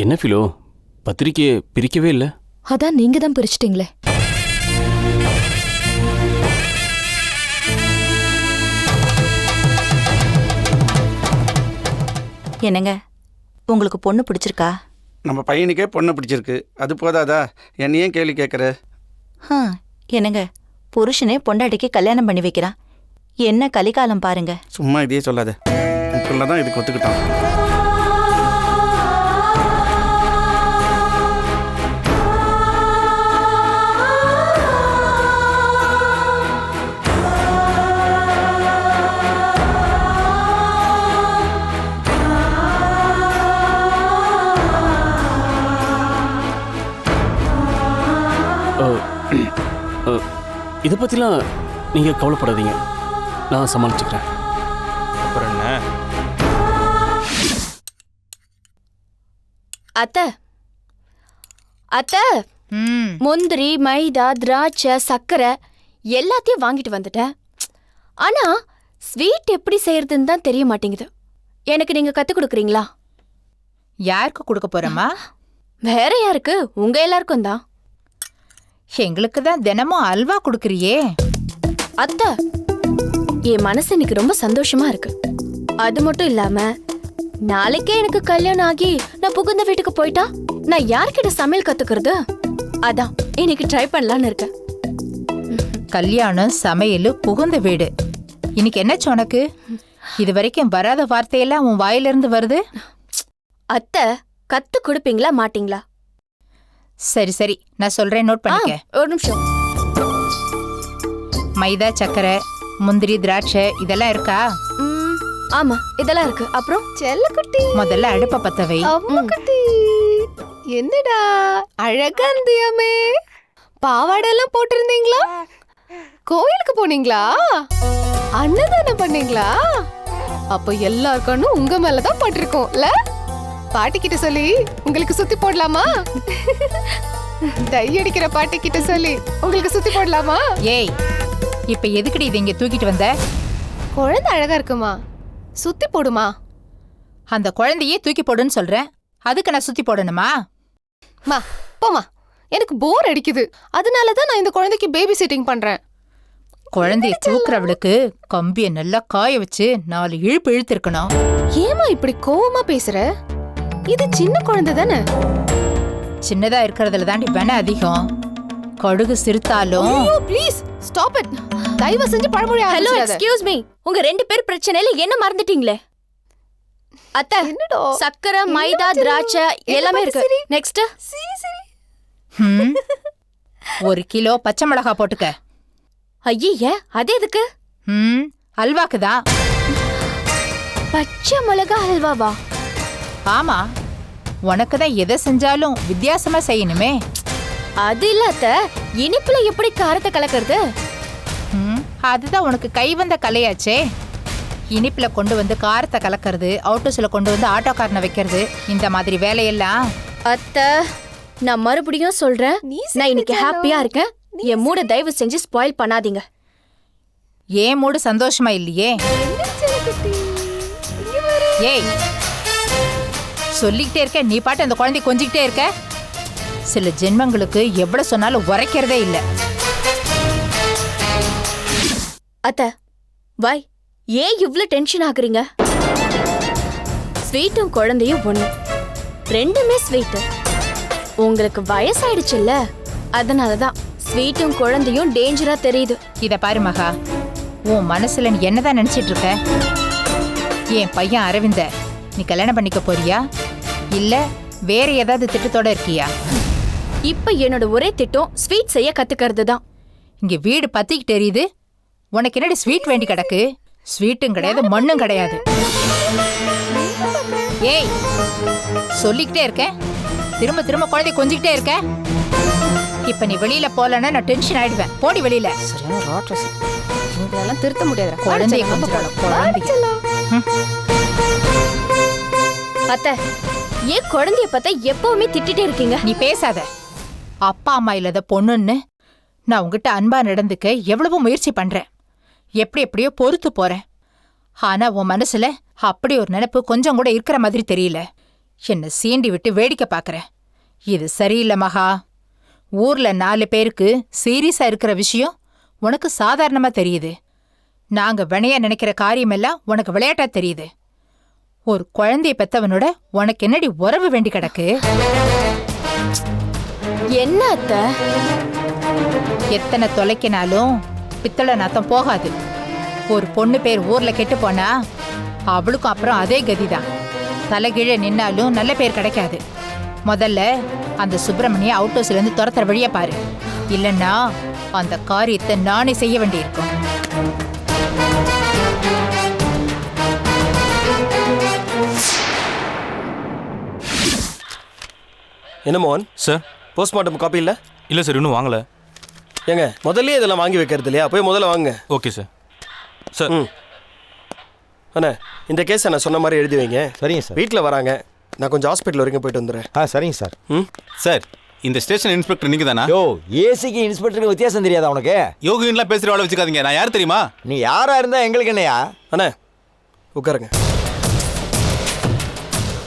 என்ன ஃபிலோ, பத்திரிக்கையை பிரிக்கவே இல்லை? அதான் நீங்க தான் பிரிச்சிட்டீங்களே. என்னங்க, உங்களுக்கு பொண்ணு பிடிச்சிருக்கா? நம்ம பையனுக்கே பொண்ணு பிடிச்சிருக்கு, அது போதாதா என்னையும் கேள்வி கேட்குற? என்னங்க, புருஷனே பொண்டாட்டிக்கு கல்யாணம் பண்ணி வைக்கிறான். என்ன கலிகாலம் பாருங்க. சும்மா இதையே சொல்லாத, உப்புல தான் இதுக்கு ஒத்துக்கிட்டான். இதை பற்றிலாம் நீங்கள் கவலைப்படாதீங்க, நான் சமாளிச்சுக்கிறேன். அப்புறம் என்ன? அத்தை அத்தை, முந்திரி, மைதா, திராட்சை, சர்க்கரை எல்லாத்தையும் வாங்கிட்டு வந்துட்டேன். ஆனா ஸ்வீட் எப்படி செய்யறதுன்னு தான் தெரிய மாட்டேங்குது. எனக்கு நீங்க கத்து கொடுக்குறீங்களா? யாருக்கு கொடுக்க போறமா? வேற யாருக்கு? உங்க எல்லாருக்கும் தான். எங்களுக்கு தான் தினமும் அல்வா கொடுக்கறியே. அத்தை, என் மனசு இன்னைக்கு ரொம்ப சந்தோஷமா இருக்கு. அது மட்டும் இல்லாம நாளைக்கே எனக்கு கல்யாணம் ஆகி நான் புகுந்த வீட்டுக்கு போயிட்டா நான் யார்கிட்ட சமையல் கத்துக்கிறது? அதான் இன்னைக்கு ட்ரை பண்ணலான்னு இருக்கேன். கல்யாணம், சமையல், புகுந்த வீடு, இன்னைக்கு என்னாச்சு உனக்கு? இது வரைக்கும் வராத வார்த்தையெல்லாம் உன் வாயிலிருந்து வருது. அத்தை, கத்து கொடுப்பீங்களா மாட்டீங்களா? சரி சரி, நான் சொல்றேன், நோட் பண்ணிக்க. ஒரு நிமிஷம். மைதா, சக்கரை, முந்திரி, திராட்சை இதெல்லாம் இருக்கா? ஆமா, இதெல்லாம் இருக்கு. அப்புறம் செல்லக்குட்டி, முதல்ல அடுப்ப பத்த வை. அம்முக்குட்டி, என்னடா அழகா இருந்தியாமே. பாவாடெல்லாம் போட்டிருந்தீங்களா? கோயிலுக்கு போனீங்களா? அன்னதானம் பண்ணீங்களா? அப்ப எல்லாருக்கும் உங்க மேலதான் பட்டிருக்கோம்ல. பாட்டி கிட்ட சொல்லி உங்களுக்கு சுத்தி போடலாமா? டை அடிக்கிற பாட்டி கிட்ட சொல்லி உங்களுக்கு சுத்தி போடலாமா? ஏய், இப்ப எதுக்குடி இதை இங்க தூக்கிட்டு வந்த? குழந்தை அழகா இருக்குமா, சுத்தி போடுமா? அந்த குழந்தையே தூக்கி போடுன்னு சொல்றேன், அதுக்கு நான் சுத்தி போடணுமா? மா போமா, எனக்கு போர் அடிக்குது. அதனாலதான் நான் இந்த குழந்தைக்கு பேபி சிட்டிங் பண்றேன். குழந்தைய தூக்குறவளுக்கு கம்பிய நல்லா காய வச்சு 4 இழுப்பு இழுத்திருக்கணும். ஏமா இப்படி கோவமா பேசுற? இது சின்ன குழந்தை தானே. சின்னதா இருக்கிறதுல தாண்டி வென அதிகம். கடுகு சிறுத்தாலும். Please stop it. தயவு செஞ்சு பழமொழி. Hello, excuse me. உங்க ரெண்டு பேர் பிரச்சனையில என்ன மறந்துட்டீங்களே? அத்தை, சக்கரை, மைதா, திராட்சை எல்லாமே இருக்கு. நெக்ஸ்ட். 1 கிலோ பச்சை மிளகா போட்டுக்க. ஐயே, அது எதுக்கு? அல்வாக்கு தான். பச்சை மிளகா அல்வாவா? ஆமா, உனக்கு தான் எதை செஞ்சாலும் வித்தியாசமா செய்யணுமே. அது இல்ல அத்தை, இனிப்புல எப்படி காரத்தை கலக்கிறது? அதுதான் உனக்கு கை வந்த கலையாச்சே. இனிப்புல கொண்டு வந்து காரத்தை கலக்கிறது, அவுட்டோஸ்ல கொண்டு வந்து ஆட்டோக்காரனை வைக்கிறது, இந்த மாதிரி வேலையெல்லாம். அத்தை, நான் மறுபடியும் சொல்றேன், நான் இன்னைக்கு ஹாப்பியா இருக்கேன். என் மூட தயவு செஞ்சு ஸ்பாயில் பண்ணாதீங்க. ஏன் மூடு சந்தோஷமா இல்லையே? ஏய், சொல்லிக்கிட்டே இருக்க, நீ பாட்டு அந்த குழந்தை கொஞ்சிக்கிட்டே இருக்க. சில ஜென்மங்களுக்கு எவ்வளவு சொன்னாலும் உரைக்கிறதே இல்ல. அத்தை, வாய், ஏன் இவ்ளோ டென்ஷன் ஆகுறீங்க? ஸ்வீட்டும் குழந்தையும் ஒண்ணு, ரெண்டுமே ஸ்வீட். உங்களுக்கு வயசாயிடுச்சுல்ல, அதனாலதான் ஸ்வீட்டும் குழந்தையும் டேஞ்சரா தெரியுது. இத பாரு மகா, உன் மனசுல நீ என்னதான் நினைச்சிட்டு இருக்க? என் பையன் அரவிந்த நீ கல்யாணம் பண்ணிக்க போறியா, இல்ல வேற ஏதாவது திட்டத்தோட இருக்கியா? இப்ப என்னோட ஒரே திட்டம் ஸ்வீட் செய்ய கத்துக்கிறது தான். இங்க வீடு பத்திக்கிட்டு எரியுது, உனக்கு என்னடி ஸ்வீட் வேண்டி கிடக்கு? ஸ்வீட்டும் கிடையாது, மண்ணும் கிடையாது. ஏய், சொல்லிக்கிட்டே இருக்கேன், திரும்ப திரும்ப குழந்தை கொஞ்சிக்கிட்டே இருக்க. இப்ப நீ வெளியில போலன்னா நான் டென்ஷன் ஆயிடுவேன். போடி வெளியில. இதெல்லாம் திருத்த முடியாது. குழந்தைய கொஞ்சம் குழந்தை. அத்தை, ஏன் குழந்தைய பார்த்தா எப்பவுமே திட்டிட்டே இருக்கீங்க? நீ பேசாத. அப்பா அம்மா இல்லாத பொண்ணுன்னு நான் உங்ககிட்ட அன்பா நடந்துக்க எவ்வளவோ முயற்சி பண்றேன். எப்படி எப்படியோ பொறுத்து போறேன். ஆனா உன் மனசுல அப்படி ஒரு நினைப்பு கொஞ்சம் கூட இருக்கிற மாதிரி தெரியல. என்னை சீண்டி விட்டு வேடிக்கை பார்க்கற. இது சரியில்லை மகா. ஊர்ல 4 பேருக்கு சீரியஸா இருக்கிற விஷயம் உனக்கு சாதாரணமா தெரியுது. நாங்க வினையா நினைக்கிற காரியமெல்லாம் உனக்கு விளையாட்டா தெரியுது. ஒரு குழந்தைய பெத்தவனோட உனக்கு என்னடி உறவு வேண்டி கிடக்கு? என்ன அத்தை? எத்தனை தொலைக்கினாலும் பித்தளை நாத்தம் போகாது. ஒரு பொண்ணு பேர் ஊர்ல கெட்டு போனா அவளுக்கும் அப்புறம் அதே கதிதான். தலைகீழ நின்னாலும் நல்ல பேர் கிடைக்காது. முதல்ல அந்த சுப்பிரமணிய அவுட் ஹவுஸ்ல இருந்து துரத்துற வழியா பாரு. இல்லைன்னா அந்த காரியத்தை நானே செய்ய வேண்டியிருக்கும். என்ன மோகன் சார் போஸ்ட்மார்ட்டம் காப்பி இல்லை? இல்லை சார், இன்னும் வாங்கலை. ஏங்க முதல்ல இதெல்லாம் வாங்கி வைக்கிறது இல்லையா? போய் முதல்ல வாங்க. Okay sir. சார் அண்ணா இந்த கேஸை நான் சொன்ன மாதிரி எழுதி வைங்க. சரிங்க சார். வீட்டில் வராங்க, நான் கொஞ்சம் ஹாஸ்பிட்டல் வரைக்கும் போயிட்டு வந்துடுறேன். சரிங்க சார். சார், இந்த ஸ்டேஷன் இன்ஸ்பெக்டர் நீங்க தானா? யோ, ஏசிக்கு இன்ஸ்பெக்டருக்கு வித்தியாசம் தெரியாதா உனக்கு? யோகின்லாம் பேசுகிற ஆளை வச்சுக்காதீங்க. நான் யார் தெரியுமா? நீ யாரா இருந்தா எங்களுக்கு என்னையா? அண்ணா உட்காருங்க.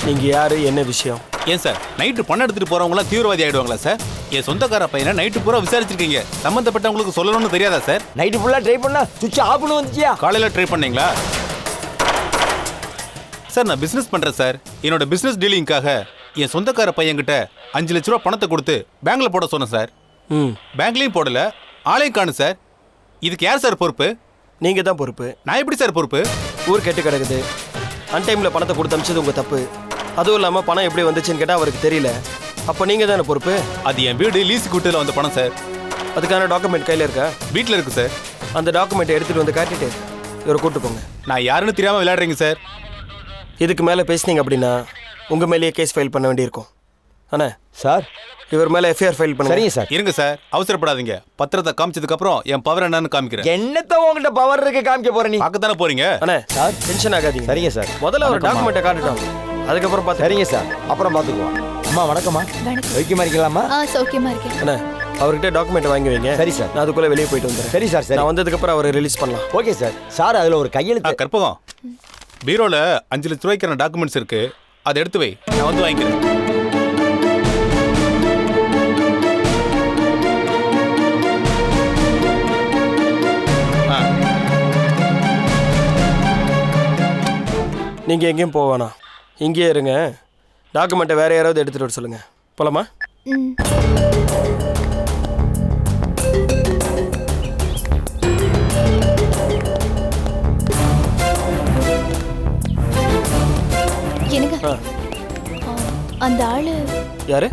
நீங்கள் யார், என்ன விஷயம்? ஏன் சார், நைட்டு பணம் எடுத்துட்டு போறவங்களாம் தீவிரவாதி ஆயிடுவாங்களா சார்? என் சொந்தக்கார பையனை நைட்டு பூரா விசாரிச்சிருக்கீங்க. சம்பந்தப்பட்டவங்களுக்கு சொல்லணும்னு தெரியாதா சார்? நைட்டு ஃபுல்லா ட்ரை பண்ணா சுவிட்ச் ஆஃப் பண்ணு வந்துச்சியா? காலையில ட்ரை பண்ணீங்களா சார்? நான் பிசினஸ் பண்றேன் சார். என்னோட பிசினஸ் டீலிங்காக என் சொந்தக்கார பையன்கிட்ட 5 லட்ச ரூபா பணத்தை கொடுத்து பேங்க்ல போட சொன்னேன் சார். பேங்க்லயும் போடல, ஆளையும் காணும் சார். இதுக்கு யார் சார் பொறுப்பு? நீங்கள் தான் பொறுப்பு. நான் எப்படி சார் பொறுப்பு? ஊர் கெட்டு கிடக்குது, அன்டைமில் பணத்தை கொடுத்து அனுப்பிச்சது உங்கள் தப்பு. அதுவும் இல்லாமல் பணம் எப்படி வந்துச்சுன்னு கேட்டால் அவருக்கு தெரியல. அப்போ நீங்கள் தானே பொறுப்பு. அது என் வீடு லீஸுக்கு விட்டதில் வந்த பணம் சார். அதுக்கான டாக்குமெண்ட் கையில் இருக்கா? வீட்டில் இருக்கு சார். அந்த டாக்குமெண்ட்டை எடுத்துகிட்டு வந்து காட்டிட்டு இவரை கூப்பிட்டு போங்க. நான் யாருன்னு தெரியாமல் விளையாடுறீங்க சார். இதுக்கு மேலே பேசுனீங்க அப்படின்னா உங்கள் மேலேயே கேஸ் ஃபைல் பண்ண வேண்டியிருக்கும். அண்ணா சார், இவர் மேலே எஃப்ஐஆர் ஃபைல் பண்ணுங்க. சரிங்க சார். இருங்க சார், அவசரப்படாதீங்க. பத்திரத்தை காமிச்சதுக்கு அப்புறம் என் பவர் என்னன்னு காமிக்கிறேன். என்னத்த உங்ககிட்ட பவர் இருக்கு காமிக்க போற நீ? பார்க்கத்தானே போறீங்க. அண்ணா சார், டென்ஷன் ஆகாதீங்க. சரிங்க சார். முதல்ல ஒரு டாக்குமெண்ட்டை காட்டுட்டோம், அதுக்கப்புறம் பார்த்து. சரிங்க சார், அப்புறம் பார்த்துக்குவோம். அம்மா வணக்கம்மா. வைக்கமா இருக்கலாமா? சௌக்கியமா இருக்கேன். அண்ணா அவர்கிட்ட டாக்குமெண்ட் வாங்கி வைங்க. சரி சார். நான் அதுக்குள்ளே வெளியே போயிட்டு வந்துடுறேன். சரி சார். சரி, நான் வந்ததுக்கப்புறம் அவரை ரிலீஸ் பண்ணலாம். Okay sir. சார், அதில் ஒரு கையெழுத்து. கற்பகம், பீரோல 5 லட்ச ரூபாய்க்கான டாக்குமெண்ட்ஸ் இருக்கு. அதை எடுத்து வை, நான் வந்து வாங்கிக்கிறேன். நீங்கள் எங்கேயும் போக வேணாம், இங்கேயே இருங்க. டாக்குமெண்ட்டை வேறு யாராவது எடுத்துகிட்டு வர சொல்லுங்கள். போலாமா? எனக்கு அந்த ஆளு யாரு?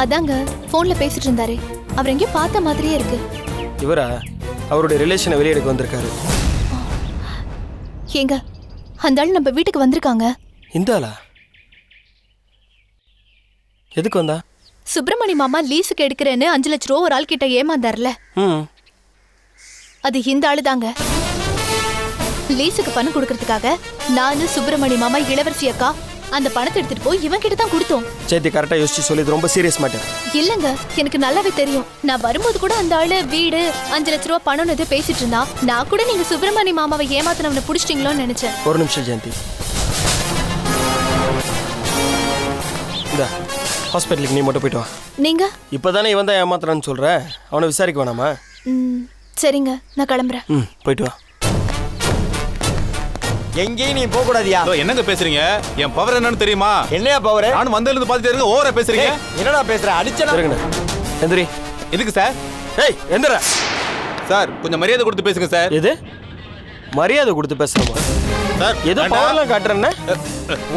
அதாங்க போன்ல பேசிட்டு இருந்தாரு. அவர் எங்கேயும் பார்த்த மாதிரியே இருக்கு. இவரா? அவருடைய ரிலேஷனை வெளியெடுக்க வந்திருக்காரு. ஏங்க, அந்த ஆள் நம்ம வீட்டுக்கு வந்திருக்காங்க. இந்த ஆளா? எதுக்கு வந்தா? சுப்பிரமணி மாமா லீஸுக்கு எடுக்கிறேன்னு 5 லட்ச ரூபா ஒரு ஆள் கிட்ட ஏமாந்தார்ல, அது இந்த ஆளு தாங்க. லீஸுக்கு பணம் கொடுக்கறதுக்காக நானு சுப்பிரமணி மாமா இளவரசி அக்கா அந்த பணத்தை எடுத்துட்டு போய் இவன் கிட்ட தான் கொடுத்தோம். சேத்தி கரெக்டாக யோசிச்சு சொல்லி, இது ரொம்ப சீரியஸ் மேட்டர். இல்லங்க, எனக்கு நல்லாவே தெரியும். நான் வரும்போது கூட அந்த ஆளு வீடு 5 லட்ச ரூபா பணம்னு எதோ பேசிட்டு இருந்தா. நான் கூட நீங்க சுப்பிரமணி மாமாவை ஏமாத்தினவனை புடிச்சிட்டீங்களோன்னு நினைச்சேன். ஒரு நிமிஷம் ஜெயந்தி, இந்த ஹாஸ்பிட்டலுக்கு நீ மட்டும் போயிட்டு வா. நீங்க இப்போதானே இவன் தான் ஏமாத்துறான்னு சொல்ற, அவனை விசாரிக்க வேணாமா? சரிங்க, நான் கிளம்புறேன். போயிட்டு வா. எங்கேயும் நீ போக கூடாதியா? என்னங்க பேசுறீங்க? என் பவர் என்னன்னு தெரியுமா? என்னையா பவர்? நானும் வந்ததுல இருந்து பார்த்துட்டே இருக்க, ஓவரா பேசுறீங்க. என்னடா பேசுற? அடிச்சனா? இருங்கண்ணா, எந்திரி. எதுக்கு சார்? ஏய் எந்திரா. சார், கொஞ்சம் மரியாதை கொடுத்து பேசுங்க சார். எது மரியாதை கொடுத்து பேசணுமா? சார், ஏதோ பவர்லாம் காட்டுறேன்னா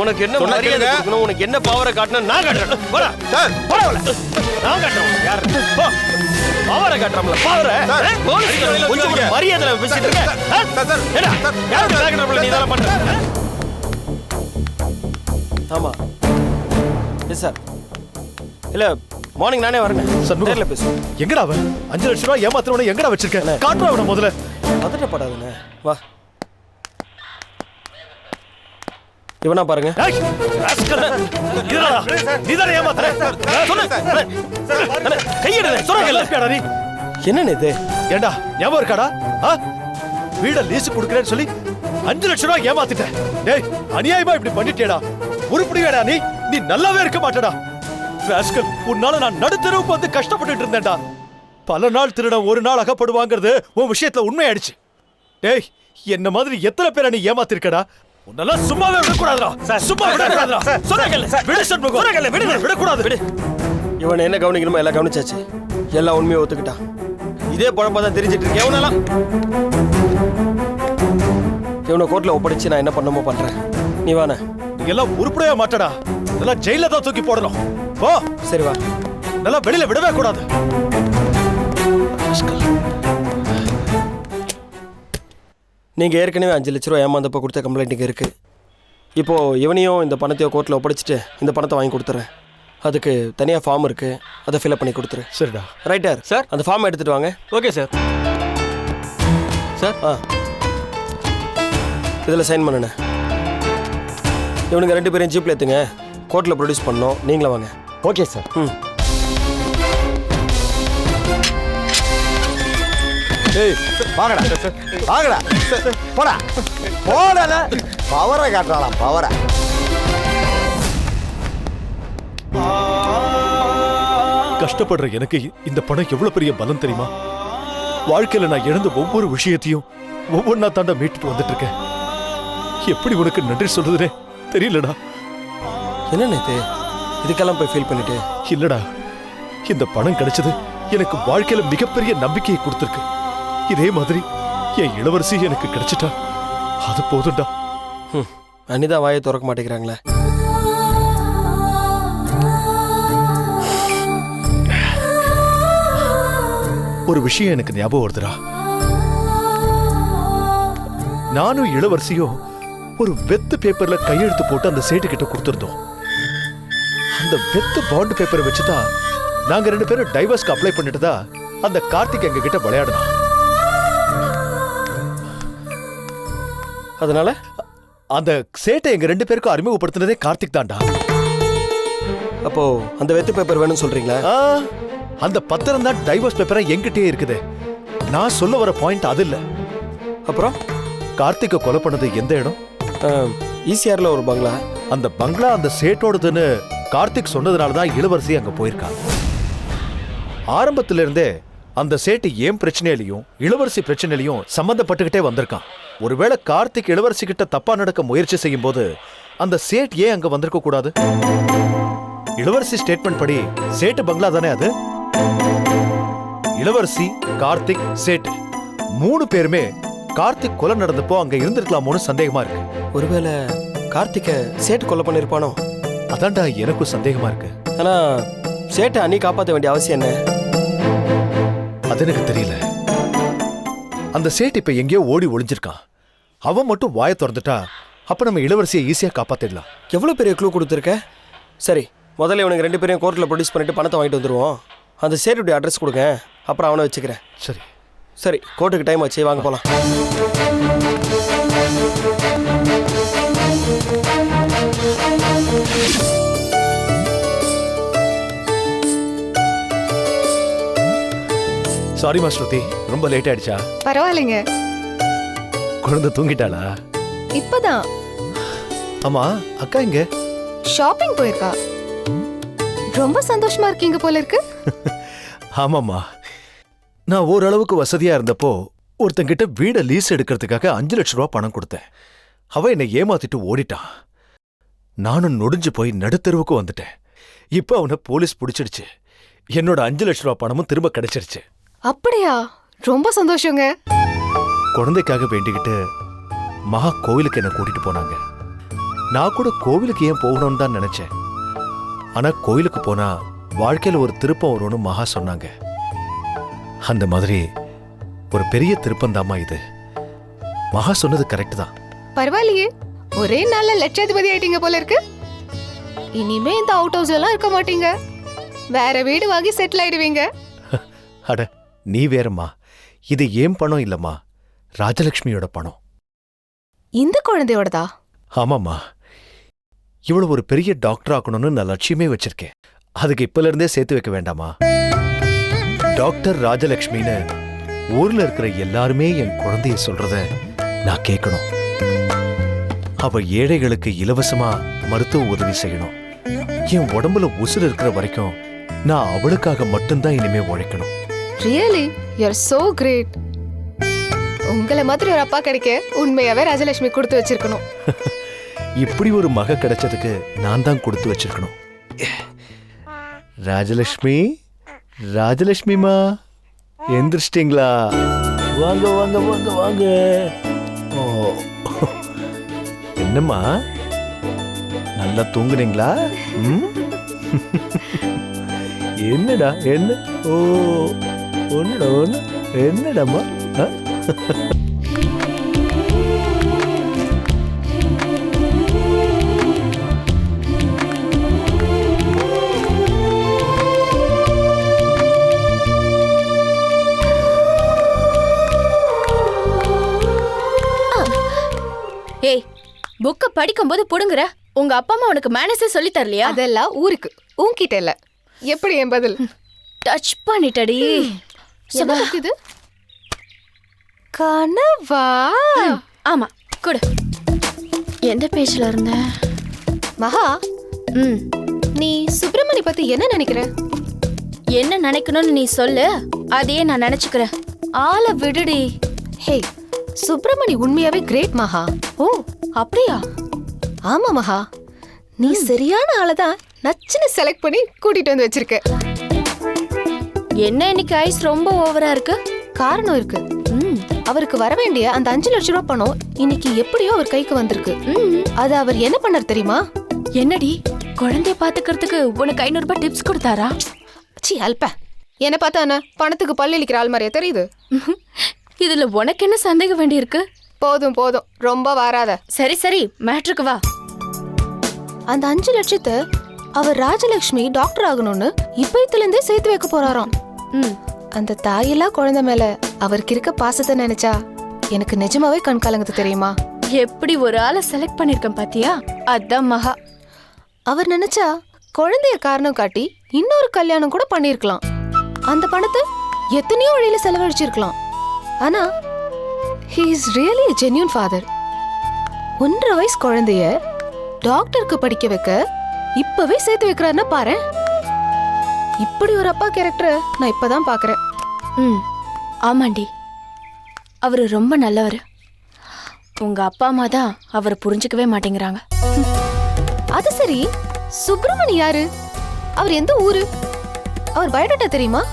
உனக்கு என்ன சொன்னா மரியாதை கேளுங்க. கொடுக்கணும், உனக்கு என்ன பவரை காட்டணும் நான் காட்டுறேன். போடா. சார், நான் காட்டுறேன். யார் பவரை காட்டுறோம்ல, பவரை கொஞ்சம் கூட மரியாதை பேசிட்டு இருக்க. சார், ஏடா, யாருக்கு காட்டுறோம்ல நீ இதெல்லாம் பண்ற? ஆமா எஸ் சார். இல்ல மார்னிங் நானே வரேன் சார், நேர்ல பேசுவோம். எங்கடா அவன் 5 லட்சம் ரூபாய் ஏமாத்துறவன எங்கடா வச்சிருக்க? காட்டுறா அவன முதல்ல. பதட்டப்படாதண்ணே, வா. இவனா பாருங்க. என்ன இது? ஏண்டா ஞாபகம் இருக்காடா? வீட லீஸ் குடுக்கறேன்னு சொல்லி 5 லட்சம் ரூபாய் ஏமாத்திட்டேன். டேய், அநியாயமா இப்படி பண்ணிட்டேடா. உருப்படி வேடா நீ? நீ நல்லாவே இருக்க மாட்டடா ராஸ்கல். உன்னால நான் நடுத்தருவுக்கு வந்து கஷ்டப்பட்டுட்டு இருந்தேன்டா. பல நாள் திருடன் ஒரு நாள் அகப்படுவாங்கிறது உன் விஷயத்துல உண்மையாயிடுச்சு. டேய், என்ன மாதிரி எத்தனை பேரை நீ ஏமாத்திருக்கடா. உன்னெல்லாம் சும்மாவே விடக்கூடாதுடா. சும்மா விடக்கூடாதுடா. சொன்னேங்கல்ல, விடு சண்முகம். சொன்னேங்கல்ல, விடு, விடக்கூடாது. விடு. இவன் என்ன கவனிக்கணுமோ எல்லாம் கவனிச்சாச்சு. எல்லா உண்மையை ஒத்துக்கிட்டான். இதே பழப்பதான் தெரிஞ்சிட்டு இருக்கேன். இவனை கோர்ட்ல ஒப்படைச்சு நான் என்ன பண்ணமோ பண்றேன். நீ வானே. நீ எல்லாம் உருப்படையா மாட்டடா. இதெல்லாம் ஜெயில தான் தூக்கி போடணும். போ. சரி வா. நல்லா வெளியில விடவே கூடாது. நீங்க ஏற்கனவே 5 லட்ச ரூபா ஏமாந்தப்ப கொடுத்த கம்ப்ளைண்ட் இங்க இருக்கு. இப்போ இவனையும் இந்த பணத்தையோ கோர்ட்ல ஒப்படைச்சிட்டு இந்த பணத்தை வாங்கி கொடுத்துறேன். அதுக்கு தனியா ஃபார்ம் இருக்கு, அதை ஃபில் பண்ணி கொடுத்துரு. சரிடா. Writer sir. அந்த ஃபார்ம் எடுத்துட்டு வாங்க. Okay sir. சார். இதில் சைன் பண்ணுண்ணே. இவனுங்க 2 பேரையும் ஜீப்ல ஏற்றுங்க. கோர்ட்டில் ப்ரொடியூஸ் பண்ணோம். நீங்களே வாங்க. Okay sir. ஏய், வாங்கடா வாங்கடா, போடா போடல. பவரை காட்டுறாளாம், பவரை. கஷ்டப்படுற எனக்கு இந்த பணம் எவ்வளவு பெரிய பலம் தெரியுமா? வாழ்க்கையில நான் இழந்த ஒவ்வொரு விஷயத்தையும் ஒவ்வொன்னா தாண்டா மீட்டுட்டு வந்துட்டு இருக்கேன். எப்படி உனக்கு நன்றி சொல்றதுனே தெரியலடா. என்ன நேத்து இதுக்கெல்லாம் போய் ஃபீல் பண்ணிட்டு? இல்லடா, இந்த பணம் கிடைச்சது எனக்கு வாழ்க்கையில மிகப்பெரிய நம்பிக்கையை கொடுத்திருக்கு. இதே மாதிரி என் இளவரசி எனக்கு கிடைச்சிட்டா அது போதும்டா. அனிதா வாயை திறக்க மாட்டேங்கிறாங்களே. ஒரு விஷயம் எனக்கு ஞாபகம் வருதுடா. நானும் இளவரசியும் ஒரு வெத்து பேப்பர்ல கையெழுத்து போட்டு அந்த சேட்டு கிட்ட கொடுத்திருந்தோம். அந்த வெத்து பாண்ட் பேப்பரை வச்சுதான் நாங்க 2 பேரும் டைவர்ஸ்க்கு அப்ளை பண்ணிட்டுதா அந்த கார்த்திக் எங்க கிட்ட விளையாடணும். அதனால அந்த சேட்டை எங்க 2 பேருக்கும் அறிமுகப்படுத்தினதே கார்த்திக் தான்டா. அப்போ அந்த வெத்து பேப்பர் வேணும்னு சொல்றீங்களா? அந்த பத்திரம் தான் டைவர்ஸ் பேப்பரா என்கிட்டயே இருக்குது. நான் சொல்ல வர பாயிண்ட் அது இல்ல. அப்புறம் கார்த்திகை கொலை பண்ணது எந்த இடம்? ஈசிஆர்ல ஒரு பங்களா. அந்த பங்களா அந்த சேட்டோடதுன்னு கார்த்திக் சொன்னதுனால தான் இளவரசி அங்க போயிருக்காங்க. ஆரம்பத்துல இருந்தே அந்த சேட்டு ஏன் பிரச்சனையிலையும் இளவரசி பிரச்சனையிலையும் சம்பந்தப்பட்டுக்கிட்டே வந்திருக்கான். ஒருவேளை கார்த்திக் இளவரசி கிட்ட தப்பா நடக்க முயற்சி செய்யும் போது அந்த சேட் ஏன் அங்க வந்திருக்க கூடாது? இளவரசி ஸ்டேட்மெண்ட் படி சேட்டு பங்களா தானே அது. இளவரசி, கார்த்திக், சேட்டு 3 பேருமே கார்த்திக் கொலை நடந்தப்போ அங்க இருந்திருக்கலாமோன்னு சந்தேகமா இருக்கு. ஒருவேளை கார்த்திகை சேட்டு கொலை பண்ணிருப்பானோ? அதான்டா எனக்கும் சந்தேகமா இருக்கு. ஆனா சேட்டை அன்னி காப்பாற்ற வேண்டிய அவசியம் என்ன? அது எனக்கு தெரியல. அந்த சேட்டு இப்ப எங்கேயோ ஓடி ஒளிஞ்சிருக்கான். அவன் மட்டும் வாயை திறந்துட்டா அப்ப நம்ம இளவரசியை ஈஸியா காப்பாத்திடலாம். எவ்வளவு பெரிய க்ளூ கொடுத்துருக்க. சரி, முதல்ல இவனுக்கு 2 பேரையும் கோர்ட்டில் ப்ரொடியூஸ் பண்ணிட்டு பணத்தை வாங்கிட்டு வந்துடுவோம். அந்த சேட்டுடைய அட்ரஸ் கொடுங்க, அப்புறம் அவனை வச்சுக்கிறேன். சரி சரி, கோர்ட்டுக்கு டைம் ஆச்சு, வாங்க போலாம். சாரிமா ஸ்ருதி, ரொம்ப லேட் ஆயிடுச்சா? பரவாயில்லைங்க. குழந்தை தூங்கிட்டாளா? இப்பதான். ஆமா, அக்கா இங்க ஷாப்பிங் போயிருக்கா. ரொம்ப சந்தோஷமா இருக்கீங்க போல இருக்கு. ஆமாம்மா, நான் ஓரளவுக்கு வசதியா இருந்தப்போ ஒருத்தங்கிட்ட வீடை லீஸ் எடுக்கிறதுக்காக 5 லட்ச ரூபா பணம் கொடுத்தேன். அவ என்னை ஏமாத்திட்டு ஓடிட்டான். நானும் நொடிஞ்சு போய் நடுத்தெருவுக்கு வந்துட்டேன். இப்ப அவனை போலீஸ் பிடிச்சிடுச்சு. என்னோட 5 லட்ச ரூபா பணமும் திரும்ப கிடைச்சிருச்சு. அப்படியா? ரொம்ப சந்தோஷங்க. குழந்தைக்காக வேண்டிக்கிட்டு மகா கோவிலுக்கு என்ன கூட்டிட்டு போனாங்க. நான் கூட கோவிலுக்கு ஏன் போகணும்னு தான் நினைச்சேன். ஆனா கோவிலுக்கு போனா வாழ்க்கையில ஒரு திருப்பம் வரும்னு மகா சொன்னாங்க. அந்த மாதிரி ஒரு பெரிய திருப்பம் தாமா இது. மகா சொன்னது கரெக்ட் தான். பரவாயில்லையே, ஒரே நாள்ல லட்சாதிபதி ஆயிட்டீங்க போல இருக்கு. இனிமே இந்த அவுட் ஹவுஸ் எல்லாம் இருக்க மாட்டீங்க. வேற வீடு வாங்கி செட்டில் ஆயிடுவீங்க. அட நீ வேறம்மா, இது ஏன் பணம் இல்லம்மா, ராஜலட்சுமியோட பணம். இந்த குழந்தையோடதா? ஆமாம்மா, இவ்வளவு ஒரு பெரிய டாக்டர் ஆக்கணும்னு நான் லட்சியமே வச்சிருக்கேன். அதுக்கு இப்பல இருந்தே சேர்த்து வைக்க வேண்டாமா? டாக்டர் ராஜலட்சுமின்னு ஊர்ல இருக்கிற எல்லாருமே என் குழந்தைய சொல்றத நான் கேட்கணும். அவ ஏழைகளுக்கு இலவசமா மருத்துவ உதவி செய்யணும். என் உடம்புல உசுறு இருக்கிற வரைக்கும் நான் அவளுக்காக மட்டும்தான் இனிமே உழைக்கணும். Really you are so great. உங்களை மாதிரி ஒரு அப்பா கிடைக்க உண்மையாவே ராஜலட்சுமி கொடுத்து வச்சிருக்கணும். இப்படி ஒரு மக கிடைச்சதுக்கு நான் தான் கொடுத்து வச்சிருக்கணும். ராஜலட்சுமி, ராஜலட்சுமிமா, எந்திரிச்சிட்டிங்களா? வாங்க வாங்க வாங்க வாங்க. ஓ, என்னம்மா நல்லா தூங்குனீங்களா? என்னடா என்ன? ஓ, ஒன்னுடா ஒன்று. என்னடாம்மா? ஏய், புக்க படிக்கும்போது புடுங்குற. உங்க அப்பா அம்மா உனக்கு மேனஸே சொல்லி தரலையா? அதெல்லாம் ஊருக்கு, உன்கிட்ட இல்ல. எப்படி என் பதில்? டச் பண்ணிட்டடி. இது கனவா? ஆமா, கொடு. எந்த பேஜ்ல இருந்த? மகா, நீ சுப்பிரமணி பத்தி என்ன நினைக்கிற? என்ன நினைக்கணும்னு நீ சொல்லு, அதையே நான் நினைச்சுக்கிறேன். ஆளை விடுடி. ஹே, சுப்பிரமணி உண்மையாவே கிரேட் மகா. ஓ, அப்படியா? ஆமா மகா, நீ சரியான ஆளதான் நச்சுன்னு செலக்ட் பண்ணி கூட்டிட்டு வந்து வச்சிருக்க. என்ன இன்னைக்கு ஐஸ் ரொம்ப ஓவரா இருக்கு? காரணம் இருக்கு. அவருக்கு வர வேண்டிய அந்த 5 லட்சம் ரூபாய் பணம் இன்னைக்கு எப்படியோ அவர் கைக்கு வந்திருக்கு. அது அவர் என்ன பண்ணார் தெரியுமா? என்னடி, குழந்தைய பாத்துக்கிறதுக்கு உனக்கு 500 ரூபாய் டிப்ஸ் கொடுத்தாரா? சி அல்ப, என்ன பார்த்தா பணத்துக்கு பல்லு இழிக்கிற ஆள் மாதிரியா தெரியுது? இதுல உனக்கு என்ன சந்தேகம் வேண்டி இருக்கு? போதும் போதும், ரொம்ப வாராத. சரி சரி, மேட்ருக்கு வா. அந்த 5 லட்சத்தை அவர் ராஜலட்சுமி டாக்டர் ஆகணும்னு இப்பத்துல இருந்தே சேர்த்து வைக்க போறாராம். அந்த தாயில்லா குழந்தை மேல அவருக்கு இருக்க பாசத்தை நினைச்சா எனக்கு நிஜமாவே கண் கலங்குது தெரியுமா? எப்படி ஒரு ஆளை செலக்ட் பண்ணிருக்கேன் பாத்தியா? அதான் மகா. அவர் நினைச்சா குழந்தைய காரணம் காட்டி இன்னொரு கல்யாணம் கூட பண்ணிருக்கலாம். அந்த பணத்தை எத்தனையோ வழியில செலவழிச்சிருக்கலாம். ஆனா he is really a genuine father. 1.5 வயசு குழந்தைய டாக்டருக்கு படிக்க வைக்க இப்பவே சேர்த்து வைக்கிறாருன்னா பாரு. இப்படி ஒரு அப்பா கேரக்டரை நான் இப்பதான் பாக்குறேன். ஆமாண்டி, அவரு ரொம்ப நல்லவர். உங்க அப்பா அம்மா தான் அவரை புரிஞ்சுக்கவே மாட்டேங்கிறாங்க. அது சரி, சுப்பிரமணி யாரு? அவர் எந்த ஊரு? அவர் பயோடேட்டா தெரியுமா?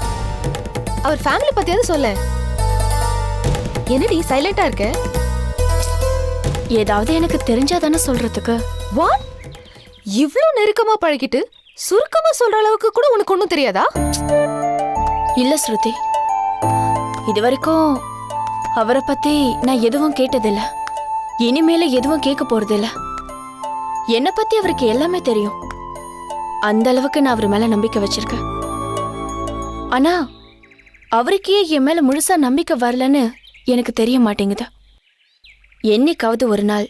அவர் ஃபேமிலி பத்தியாவது சொல்ல. என்னடி சைலண்டா இருக்க? ஏதாவது எனக்கு தெரிஞ்சாதானே சொல்றதுக்கு. வாட்? இவ்ளோ நெருக்கமா பழகிட்டு சுருக்கமா சொல்ற அளவுக்கு கூட உனக்கு ஒண்ணும் தெரியாதா? இல்ல ஸ்ருதி, இது வரைக்கும் அவரை பத்தி நான் எதுவும் கேட்டதில்ல. இனிமேல எதுவும் கேட்க போறதில்ல. என்னை பத்தி அவருக்கு எல்லாமே தெரியும். அந்த அளவுக்கு நான் அவர் மேல நம்பிக்கை வச்சிருக்கேன். ஆனா அவருக்கே என் மேல முழுசா நம்பிக்கை வரலன்னு எனக்கு தெரிய மாட்டேங்குது. என்னைக்காவது ஒரு நாள்